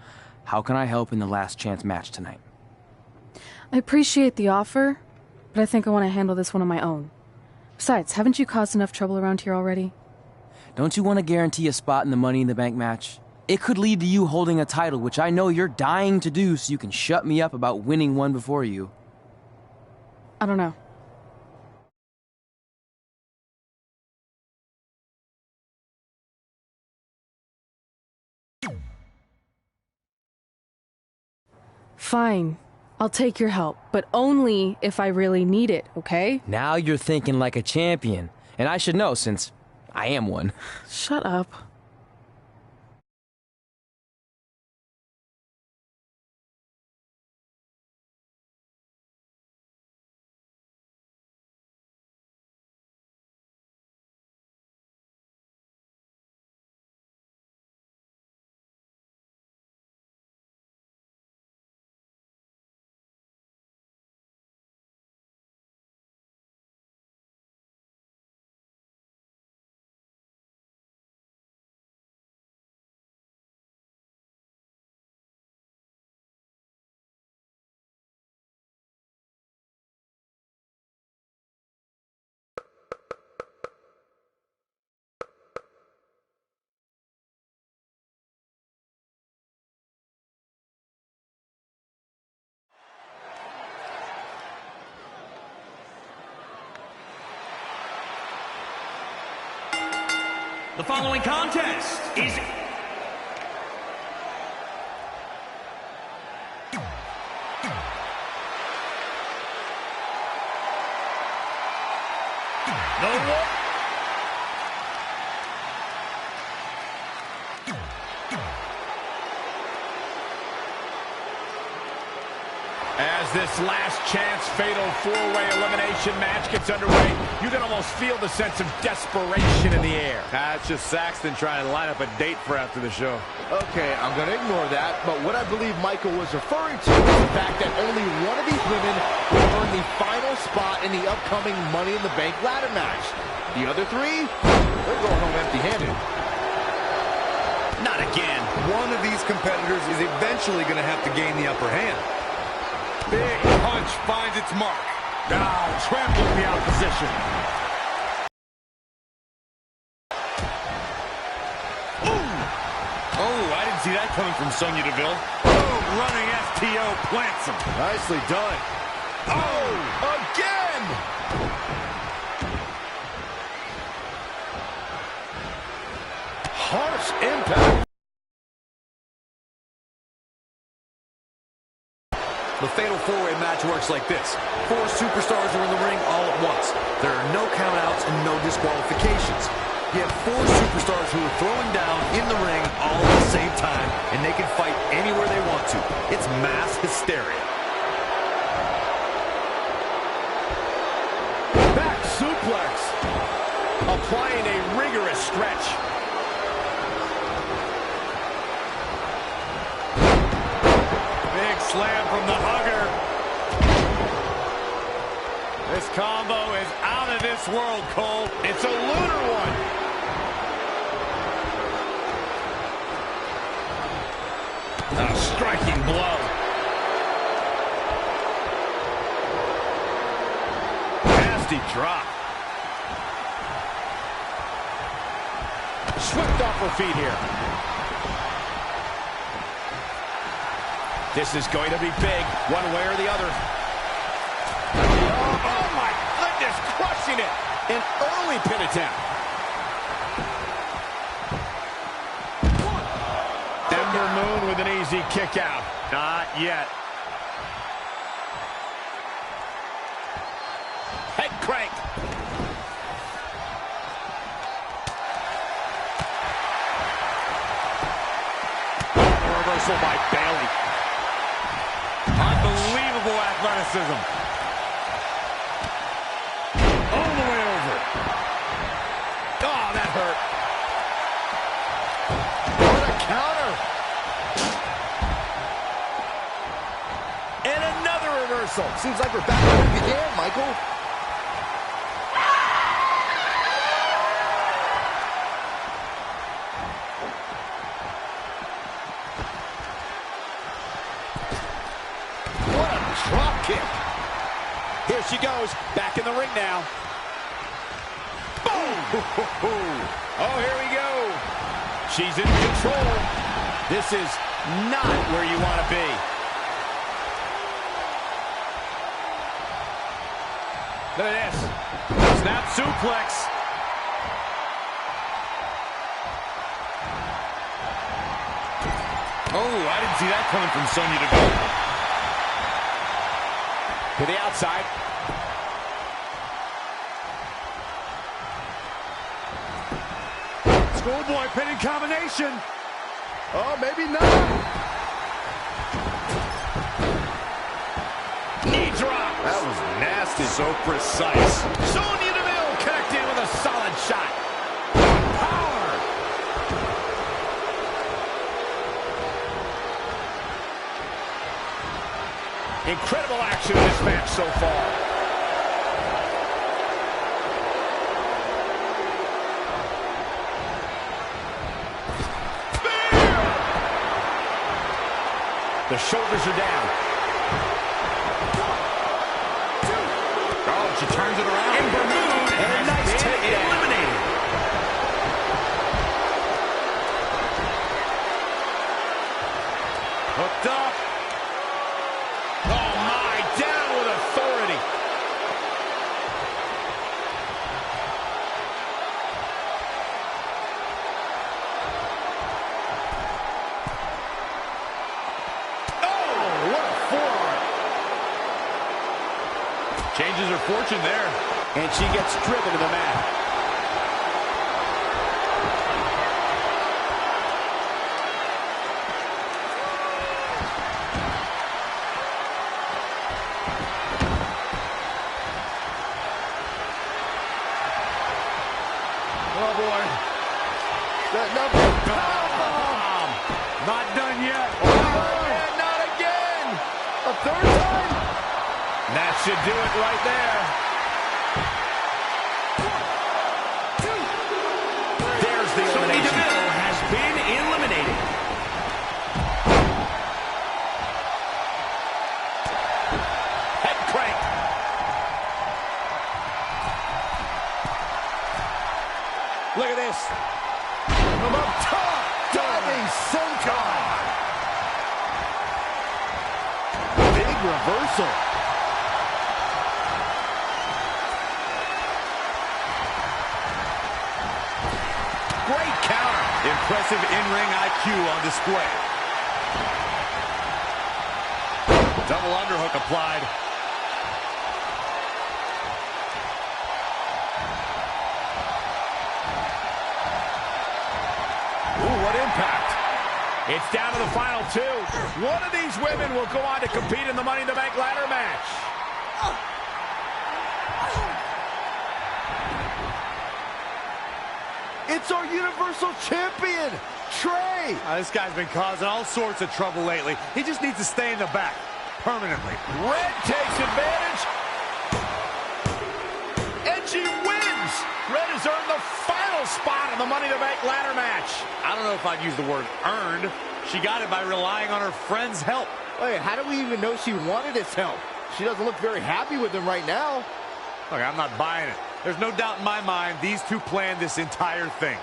how can I help in the last chance match tonight? I appreciate the offer, but I think I want to handle this one on my own. Besides, haven't you caused enough trouble around here already? Don't you want to guarantee a spot in the Money in the Bank match? It could lead to you holding a title, which I know you're dying to do so you can shut me up about winning one before you. I don't know. Fine. I'll take your help, but only if I really need it, okay? Now you're thinking like a champion, and I should know since I am one. Shut up. The following contest is... As this last chance fatal four-way elimination match gets underway, you can almost feel the sense of desperation in the air. That's just Saxton trying to line up a date for after the show. Okay, I'm going to ignore that, but what I believe Michael was referring to is the fact that only one of these women will earn the final spot in the upcoming Money in the Bank ladder match. The other three, they're going home empty-handed. Not again. One of these competitors is eventually going to have to gain the upper hand. Big punch finds its mark. Now, trampling the opposition. Oh, I didn't see that coming from Sonya Deville. Oh, running STO plants him. Nicely done. Oh, again! Harsh impact. The fatal four-way match works like this. 4 superstars are in the ring all at once. There are no countouts and no disqualifications. You have 4 superstars who are throwing down in the ring all at the same time, and they can fight anywhere they want to. It's mass hysteria. Back suplex. Applying a rigorous stretch. Big slam from the hugger. This combo is out of this world, Cole. It's a lunar one. A striking blow. Nasty drop. Swept off her feet here. This is going to be big, one way or the other. Oh my goodness, crushing it. An early pin attempt. Ember Moon with an easy kick out. Not yet. Head crank. Reversal by Bayley. Unbelievable athleticism. All the way over. Oh, that hurt. What a counter. And another reversal. Seems like we're back where we began, Michael. Drop kick. Here she goes, back in the ring now. Boom! Oh, here we go. She's in control. This is not where you want to be. Look at this. Snap suplex. Oh, I didn't see that coming from Sonya Deville. To the outside. Schoolboy pinning combination. Oh, maybe not. Knee drop. That was nasty. So precise. Sonya Deville connecting with a solid shot. Power. Incredible action in this match so far. The shoulders are down. Oh, she turns it around. And Bermude And a nice has been takedown. eliminated. Hooked up. Oh my, down with authority. Oh, what a forearm. Changes her fortune there. And she gets driven to the mat. Oh, boy. That number. Bomb. Not done yet. And not again. A third time. That should do it right there. There's the Sonya elimination. Deville has been eliminated. Head crank. Look at this. From up top. Diving senton. Big reversal. Great counter. Impressive in-ring IQ on display. Double underhook applied. Ooh, what impact. It's down to the final two. One of these women will go on to compete in the Money in the Bank ladder match. It's our Universal Champion, Trey. This guy's been causing all sorts of trouble lately. He just needs to stay in the back permanently. Red takes advantage. And she wins. Red has earned the final spot in the Money in the Bank ladder match. I don't know if I'd use the word earned. She got it by relying on her friend's help. Wait, how do we even know she wanted his help? She doesn't look very happy with him right now. Look, I'm not buying it. There's no doubt in my mind these two planned this entire thing.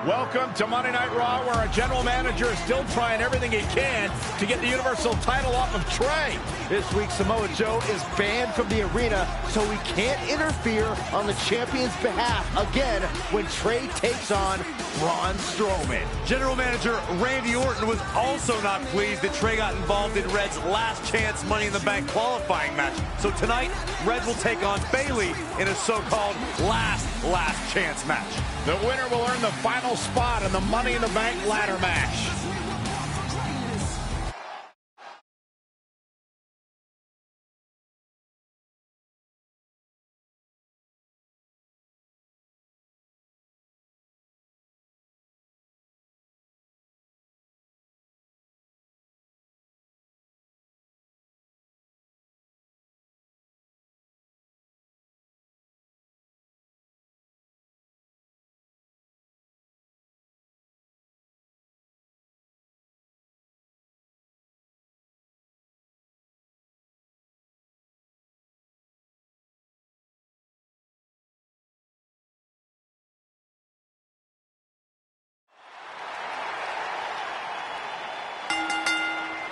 Welcome to Monday Night Raw, where our general manager is still trying everything he can to get the Universal title off of Trey. This week, Samoa Joe is banned from the arena, so he can't interfere on the champion's behalf again when Trey takes on Braun Strowman. General Manager Randy Orton was also not pleased that Trey got involved in Red's last chance Money in the Bank qualifying match. So tonight, Red will take on Bayley in a so-called last chance match. The winner will earn the final spot in the Money in the Bank ladder match.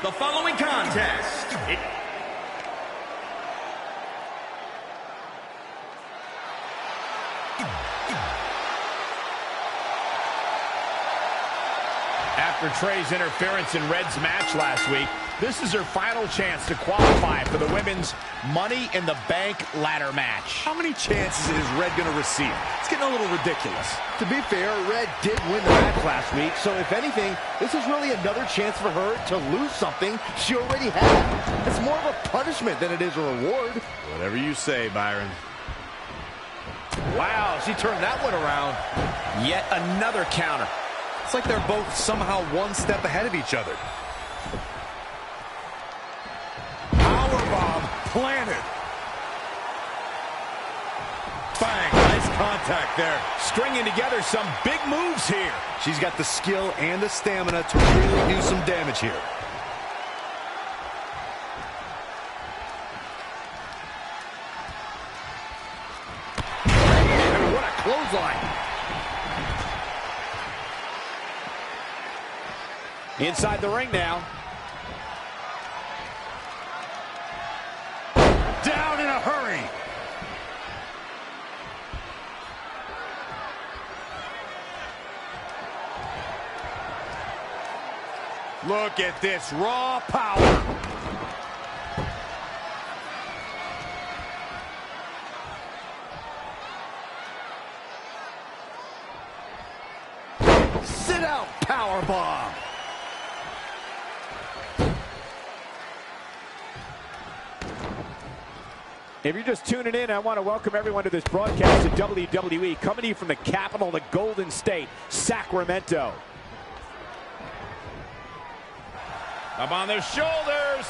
The following contest. After Trey's interference in Red's match last week, this is her final chance to qualify for the women's Money in the Bank ladder match. How many chances is Red going to receive? It's getting a little ridiculous. To be fair, Red did win the match last week, so if anything, this is really another chance for her to lose something she already had. It's more of a punishment than it is a reward. Whatever you say, Byron. Wow, she turned that one around. Yet another counter. It's like they're both somehow one step ahead of each other. Powerbomb planted. Bang, nice contact there. Stringing together some big moves here. She's got the skill and the stamina to really do some damage here. And what a clothesline. Inside the ring now. Down in a hurry. Look at this raw power. Sit out powerbomb. If you're just tuning in, I want to welcome everyone to this broadcast of WWE, coming to you from the capital of the Golden State, Sacramento. Up on their shoulders.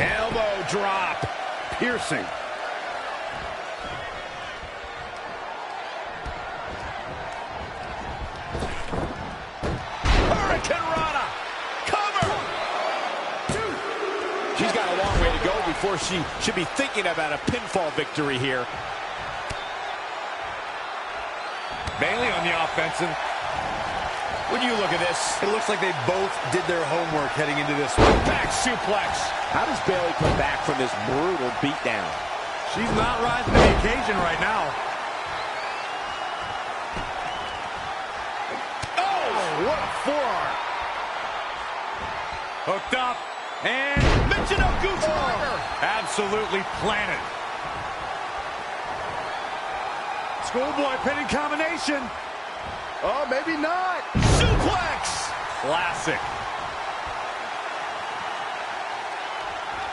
Elbow drop. Piercing. She's got a long way to go before she should be thinking about a pinfall victory here. Bayley on the offensive. When you look at this, it looks like they both did their homework heading into this one. Back suplex. How does Bayley come back from this brutal beatdown? She's not rising to the occasion right now. Oh, what a forearm. Hooked up. And Michinoku driver. Absolutely planted. Schoolboy pinning combination. Oh, maybe not. Suplex. Classic.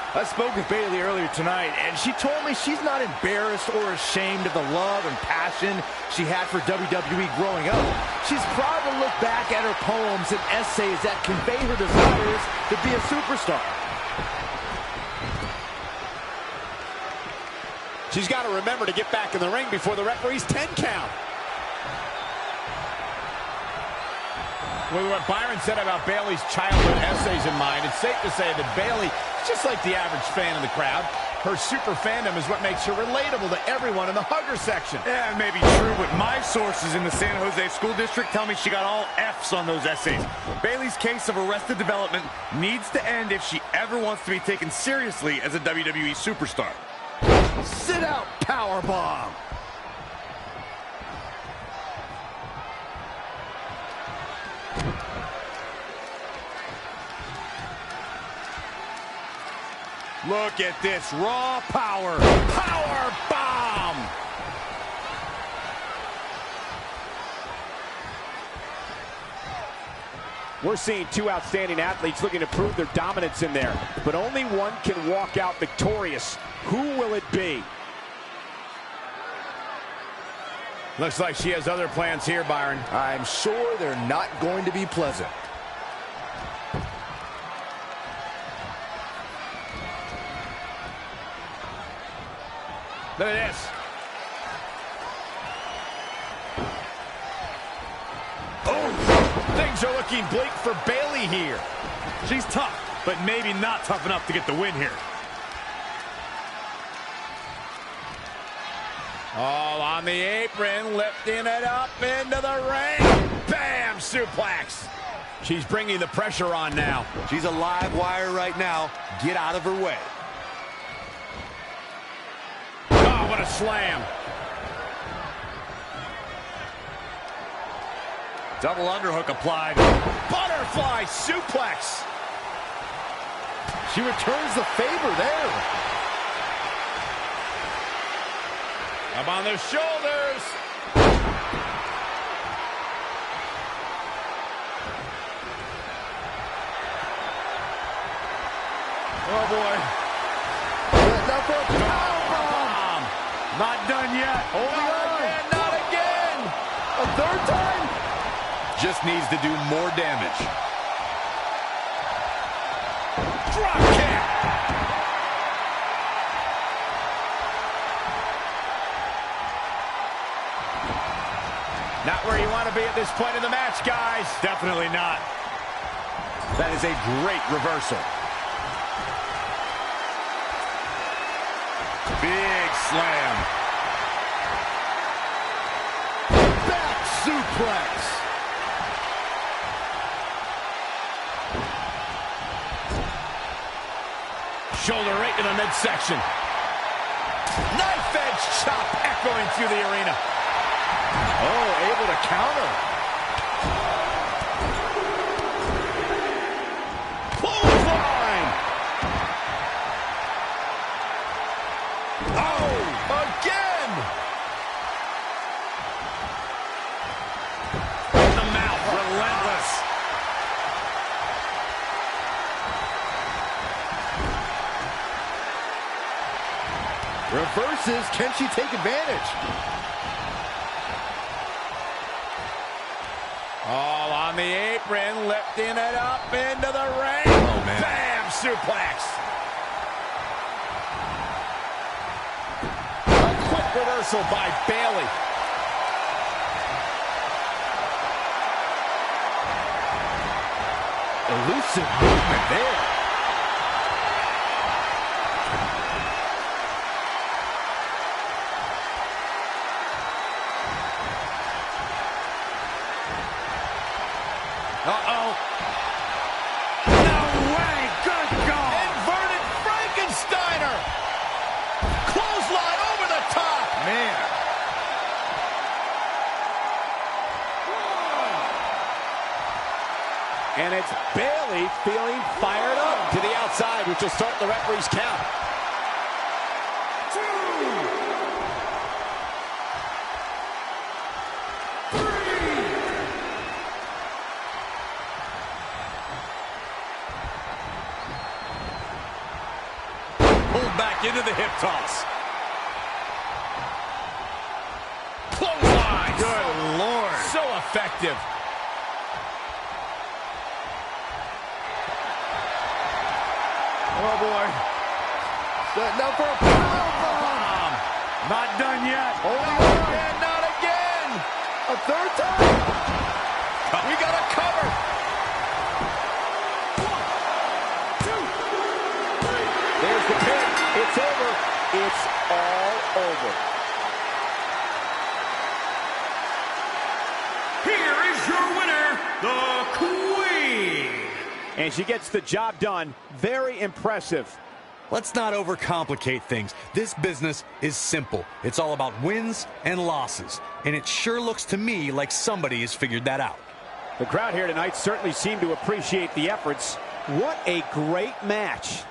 I spoke with Bayley earlier tonight, and she told me she's not embarrassed or ashamed of the love and passion she had for WWE growing up. She's proud to look back at her poems and essays that convey her desires to be a superstar. She's got to remember to get back in the ring before the referee's 10 count. With what Byron said about Bayley's childhood essays in mind, it's safe to say that Bayley, just like the average fan in the crowd, her super fandom is what makes her relatable to everyone in the hugger section. Yeah, it may be true, but my sources in the San Jose School District tell me she got all F's on those essays. Bayley's case of arrested development needs to end if she ever wants to be taken seriously as a WWE superstar. Sit out powerbomb. Look at this raw power. Power bomb. We're seeing two outstanding athletes looking to prove their dominance in there, but only one can walk out victorious. Who will it be? Looks like she has other plans here, Byron. I'm sure they're not going to be pleasant. Look at this. Oh, things are looking bleak for Bayley here. She's tough, but maybe not tough enough to get the win here. All on the apron, lifting it up into the ring. Bam! Suplex. She's bringing the pressure on now. She's a live wire right now. Get out of her way. Oh, what a slam. Double underhook applied. Butterfly suplex. She returns the favor there. Up on their shoulders. Oh, boy. Now for a powerbomb. Not done yet. Holding on. Not again. A third time. Just needs to do more damage. Drop kick. Not where you want to be at this point in the match, guys. Definitely not. That is a great reversal. Big slam. Back suplex. Shoulder right to the midsection. Knife edge chop echoing through the arena. Oh, able to counter. Clothesline. Oh, again. In the mouth, relentless. Reverses. Can she take advantage? All on the apron, lifting it up into the ring. Oh, man. Bam! Suplex. A quick reversal by Bayley. Elusive movement there. Uh-oh. No way! Good goal! Inverted Frankensteiner! Clothesline over the top! Man. And it's Bayley feeling fired up to the outside, which will start the referee's count. Back into the hip toss. Clothesline! Good Lord. So effective. Oh, boy. Setting up for a powerbomb. Not done yet. Holding on. And not again. A third time. We got a cover. 1, 2, 3. There's the pin. It's over. It's all over. Here is your winner, the Queen. And she gets the job done. Very impressive. Let's not overcomplicate things. This business is simple. It's all about wins and losses. And it sure looks to me like somebody has figured that out. The crowd here tonight certainly seemed to appreciate the efforts. What a great match.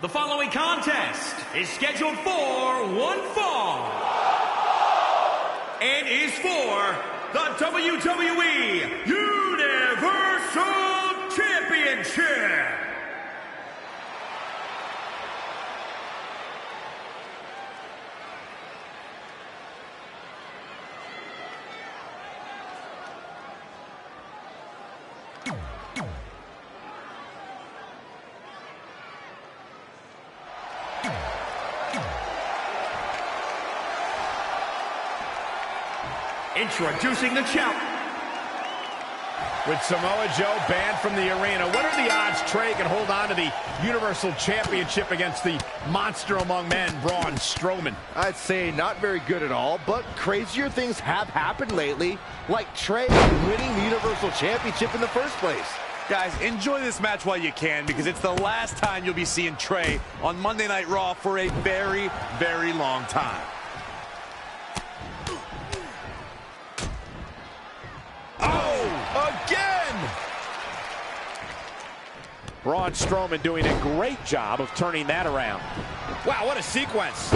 The following contest is scheduled for one fall and is for the WWE Universal Championship. Introducing the champ. With Samoa Joe banned from the arena, what are the odds Trey can hold on to the Universal Championship against the monster among men, Braun Strowman? I'd say not very good at all, but crazier things have happened lately, like Trey winning the Universal Championship in the first place. Guys, enjoy this match while you can, because it's the last time you'll be seeing Trey on Monday Night Raw for a very, very long time. Again! Braun Strowman doing a great job of turning that around. Wow, what a sequence.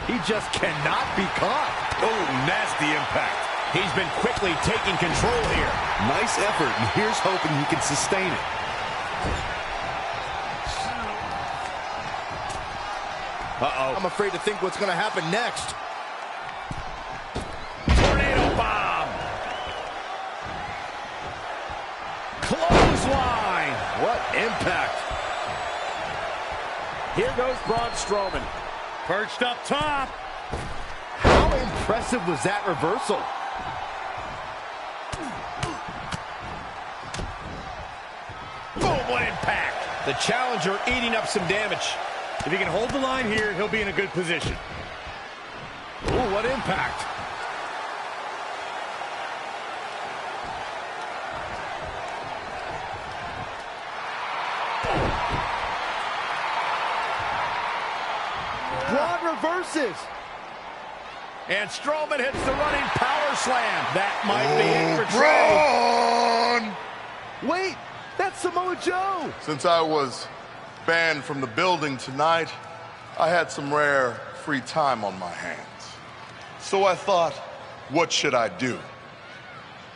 He just cannot be caught. Oh, nasty impact. He's been quickly taking control here. Nice effort, and here's hoping he can sustain it. Uh-oh. I'm afraid to think what's going to happen next. Tornado bomb. Clothesline. What impact. Here goes Braun Strowman. Perched up top. How impressive was that reversal? Boom, what impact. The challenger eating up some damage. If he can hold the line here, he'll be in a good position. Ooh, what impact. Braun reverses. And Strowman hits the running power slam. That might be it for Trey. Braun! Wait, that's Samoa Joe. Since I was banned from the building tonight, I had some rare free time on my hands. So I thought, what should I do?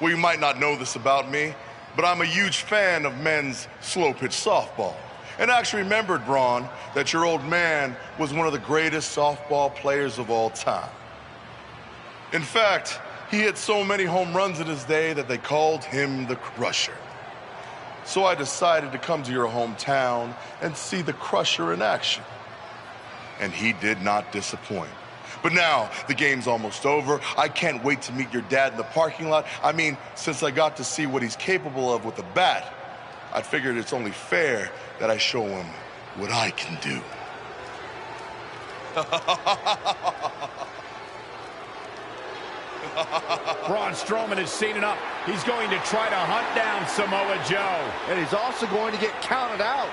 Well, you might not know this about me, but I'm a huge fan of men's slow-pitch softball. And I actually remembered, Braun, that your old man was one of the greatest softball players of all time. In fact, he hit so many home runs in his day that they called him the Crusher. So I decided to come to your hometown and see the Crusher in action. And he did not disappoint. But now, the game's almost over. I can't wait to meet your dad in the parking lot. I mean, since I got to see what he's capable of with a bat, I figured it's only fair that I show him what I can do. Braun Strowman has seen it up. He's going to try to hunt down Samoa Joe. And he's also going to get counted out.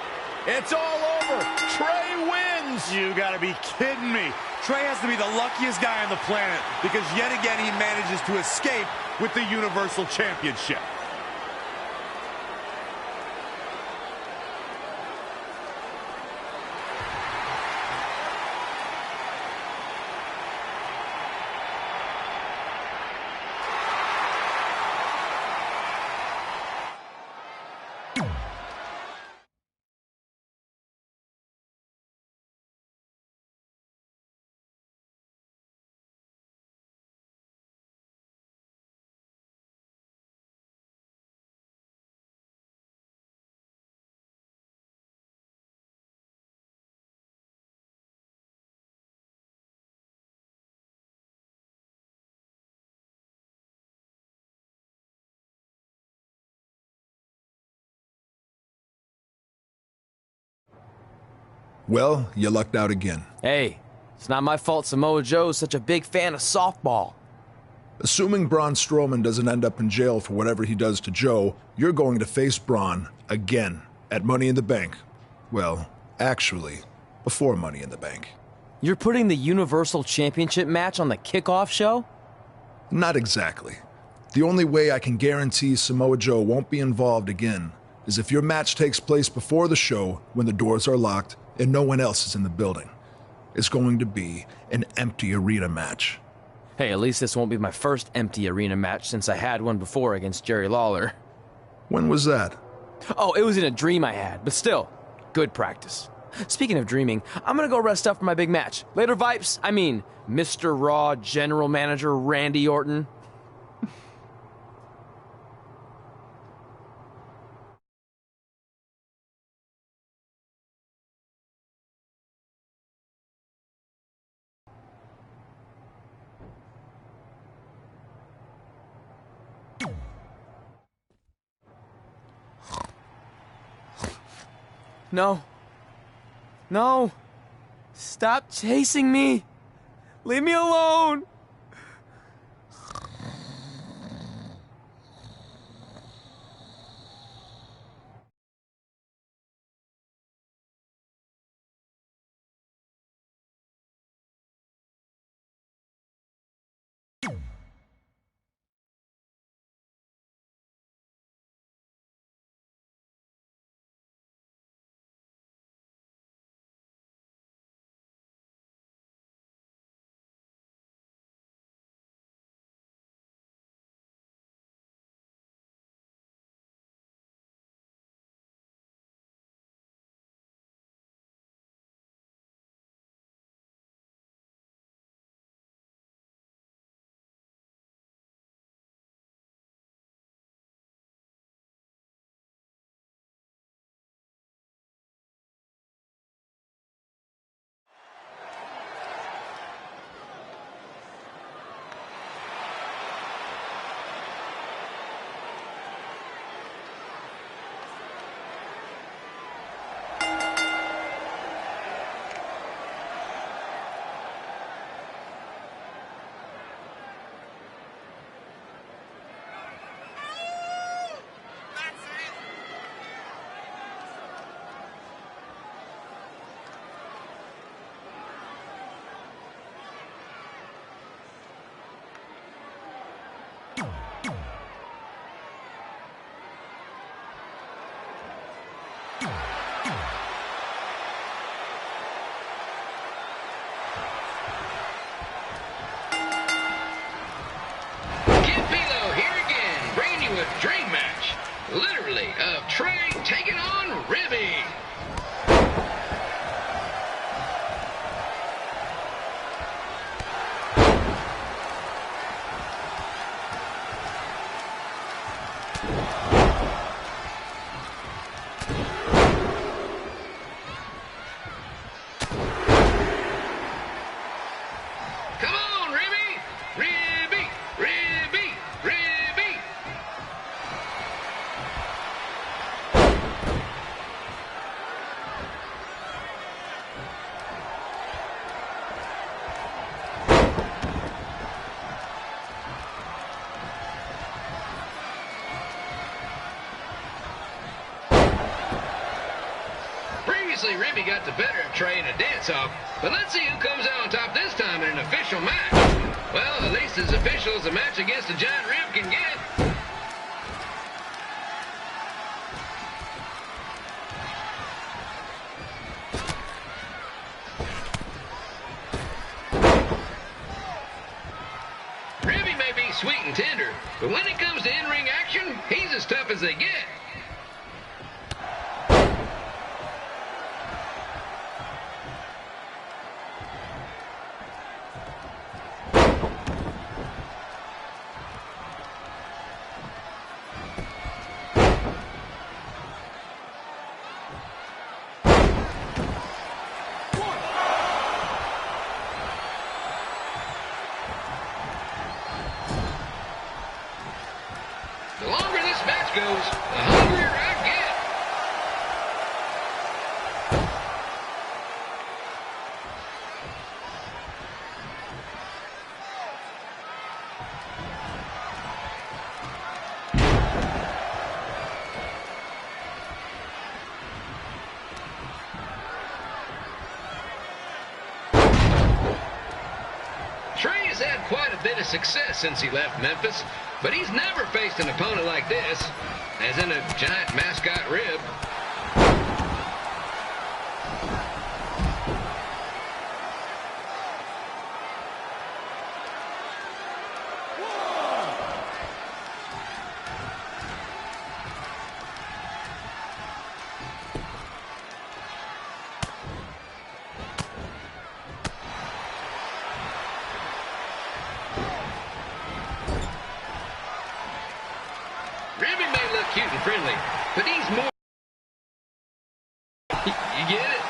It's all over. Trey wins. You gotta be kidding me. Trey has to be the luckiest guy on the planet, because yet again he manages to escape with the Universal Championship. Well, you lucked out again. Hey, it's not my fault Samoa Joe's such a big fan of softball. Assuming Braun Strowman doesn't end up in jail for whatever he does to Joe, you're going to face Braun again at Money in the Bank. Well, actually, before Money in the Bank. You're putting the Universal Championship match on the kickoff show? Not exactly. The only way I can guarantee Samoa Joe won't be involved again is if your match takes place before the show when the doors are locked and no one else is in the building. is going to be an empty arena match. Hey, at least this won't be my first empty arena match since I had one before against Jerry Lawler. When was that? Oh, it was in a dream I had, but still, good practice. Speaking of dreaming, I'm gonna go rest up for my big match. Later, Vipes. I mean, Mr. Raw General Manager Randy Orton. No. No. Stop chasing me. Leave me alone. Dream match, literally, of Trey taking on Ribby. Come on, Ribby! Ribby! Ribby! Ribby! Previously, Ribby got the better of Trey in a dance-off, but let's see who comes out on top this time in an official match. Well, at least as official as a match against a giant Rib can get. Ribby may be sweet and tender, but when it comes to in-ring action, he's as tough as they get. The longer this match goes, the hungrier I get. Trey has had quite a bit of success since he left Memphis, but he's never faced an opponent like this, as in a giant mascot Rib. cute and friendly, but he's more... You get it?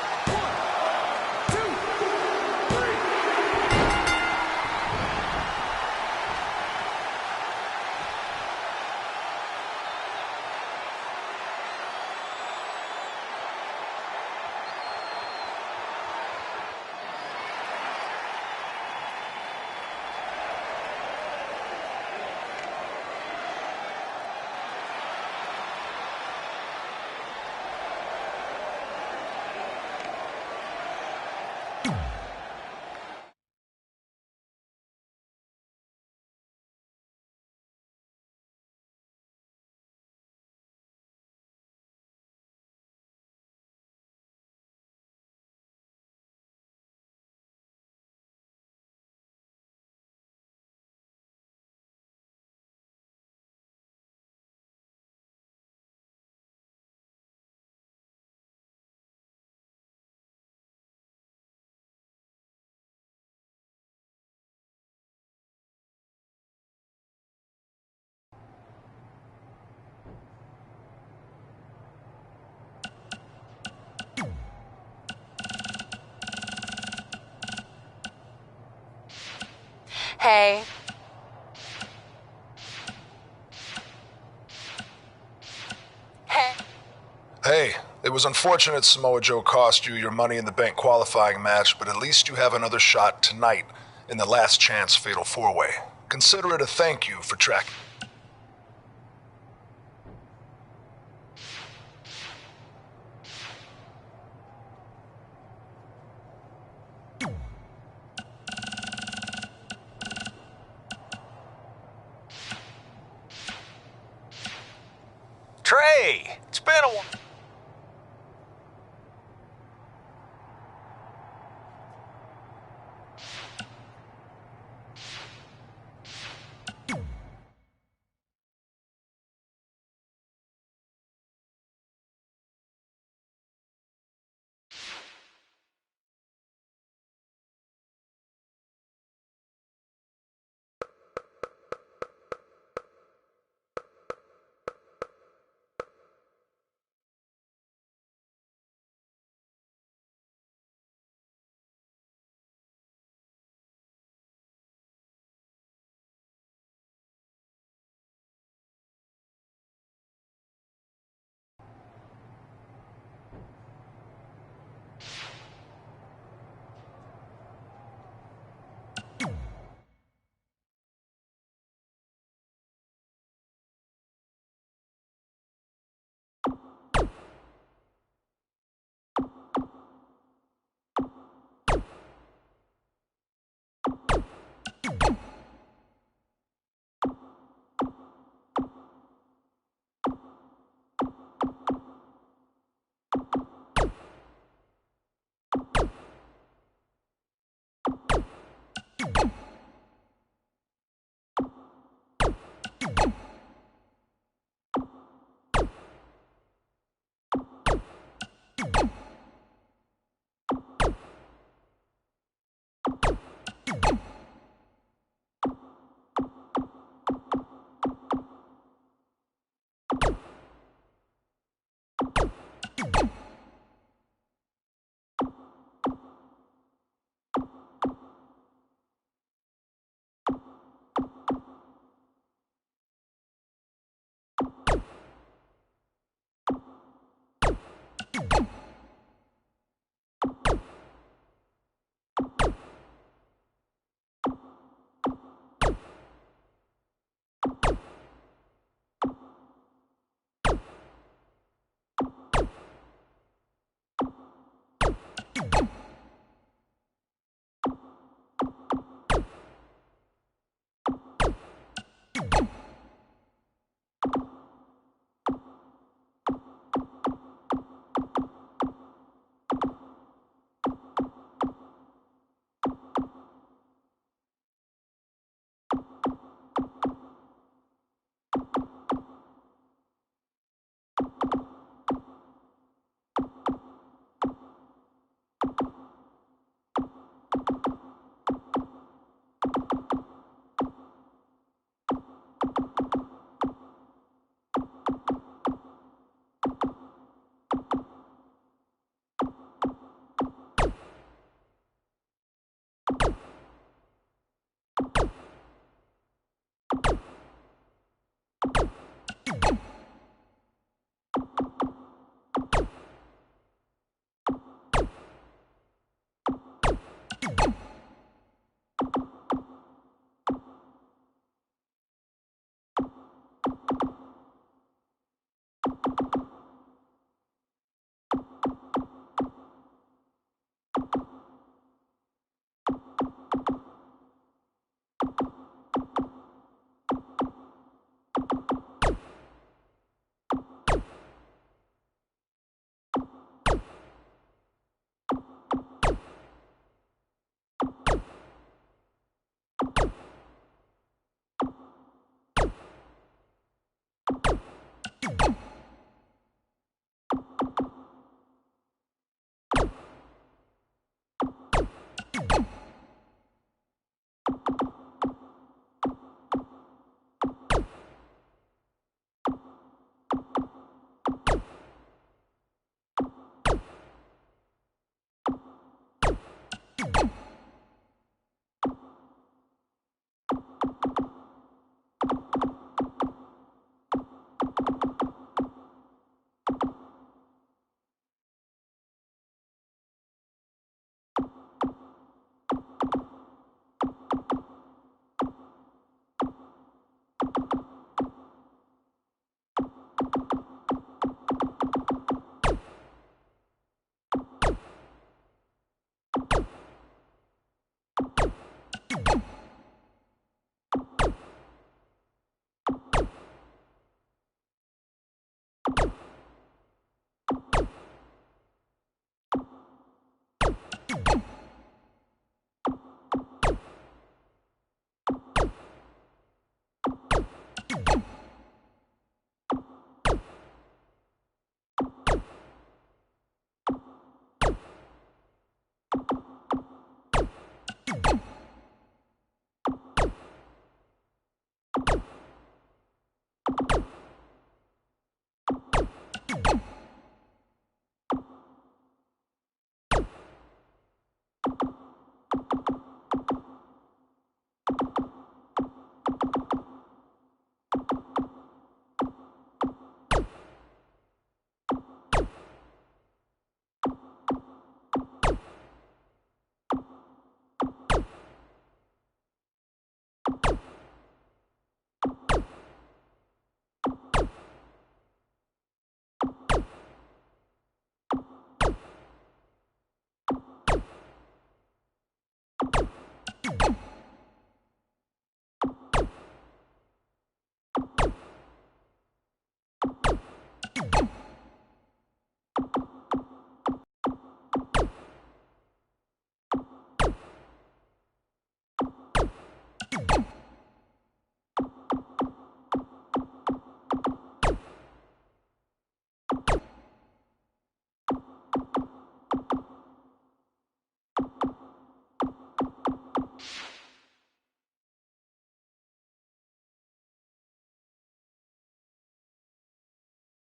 Hey. Hey, it was unfortunate Samoa Joe cost you your Money in the Bank qualifying match, but at least you have another shot tonight in the last chance Fatal 4-Way. Consider it a thank you for tracking. Trey, it's been a while.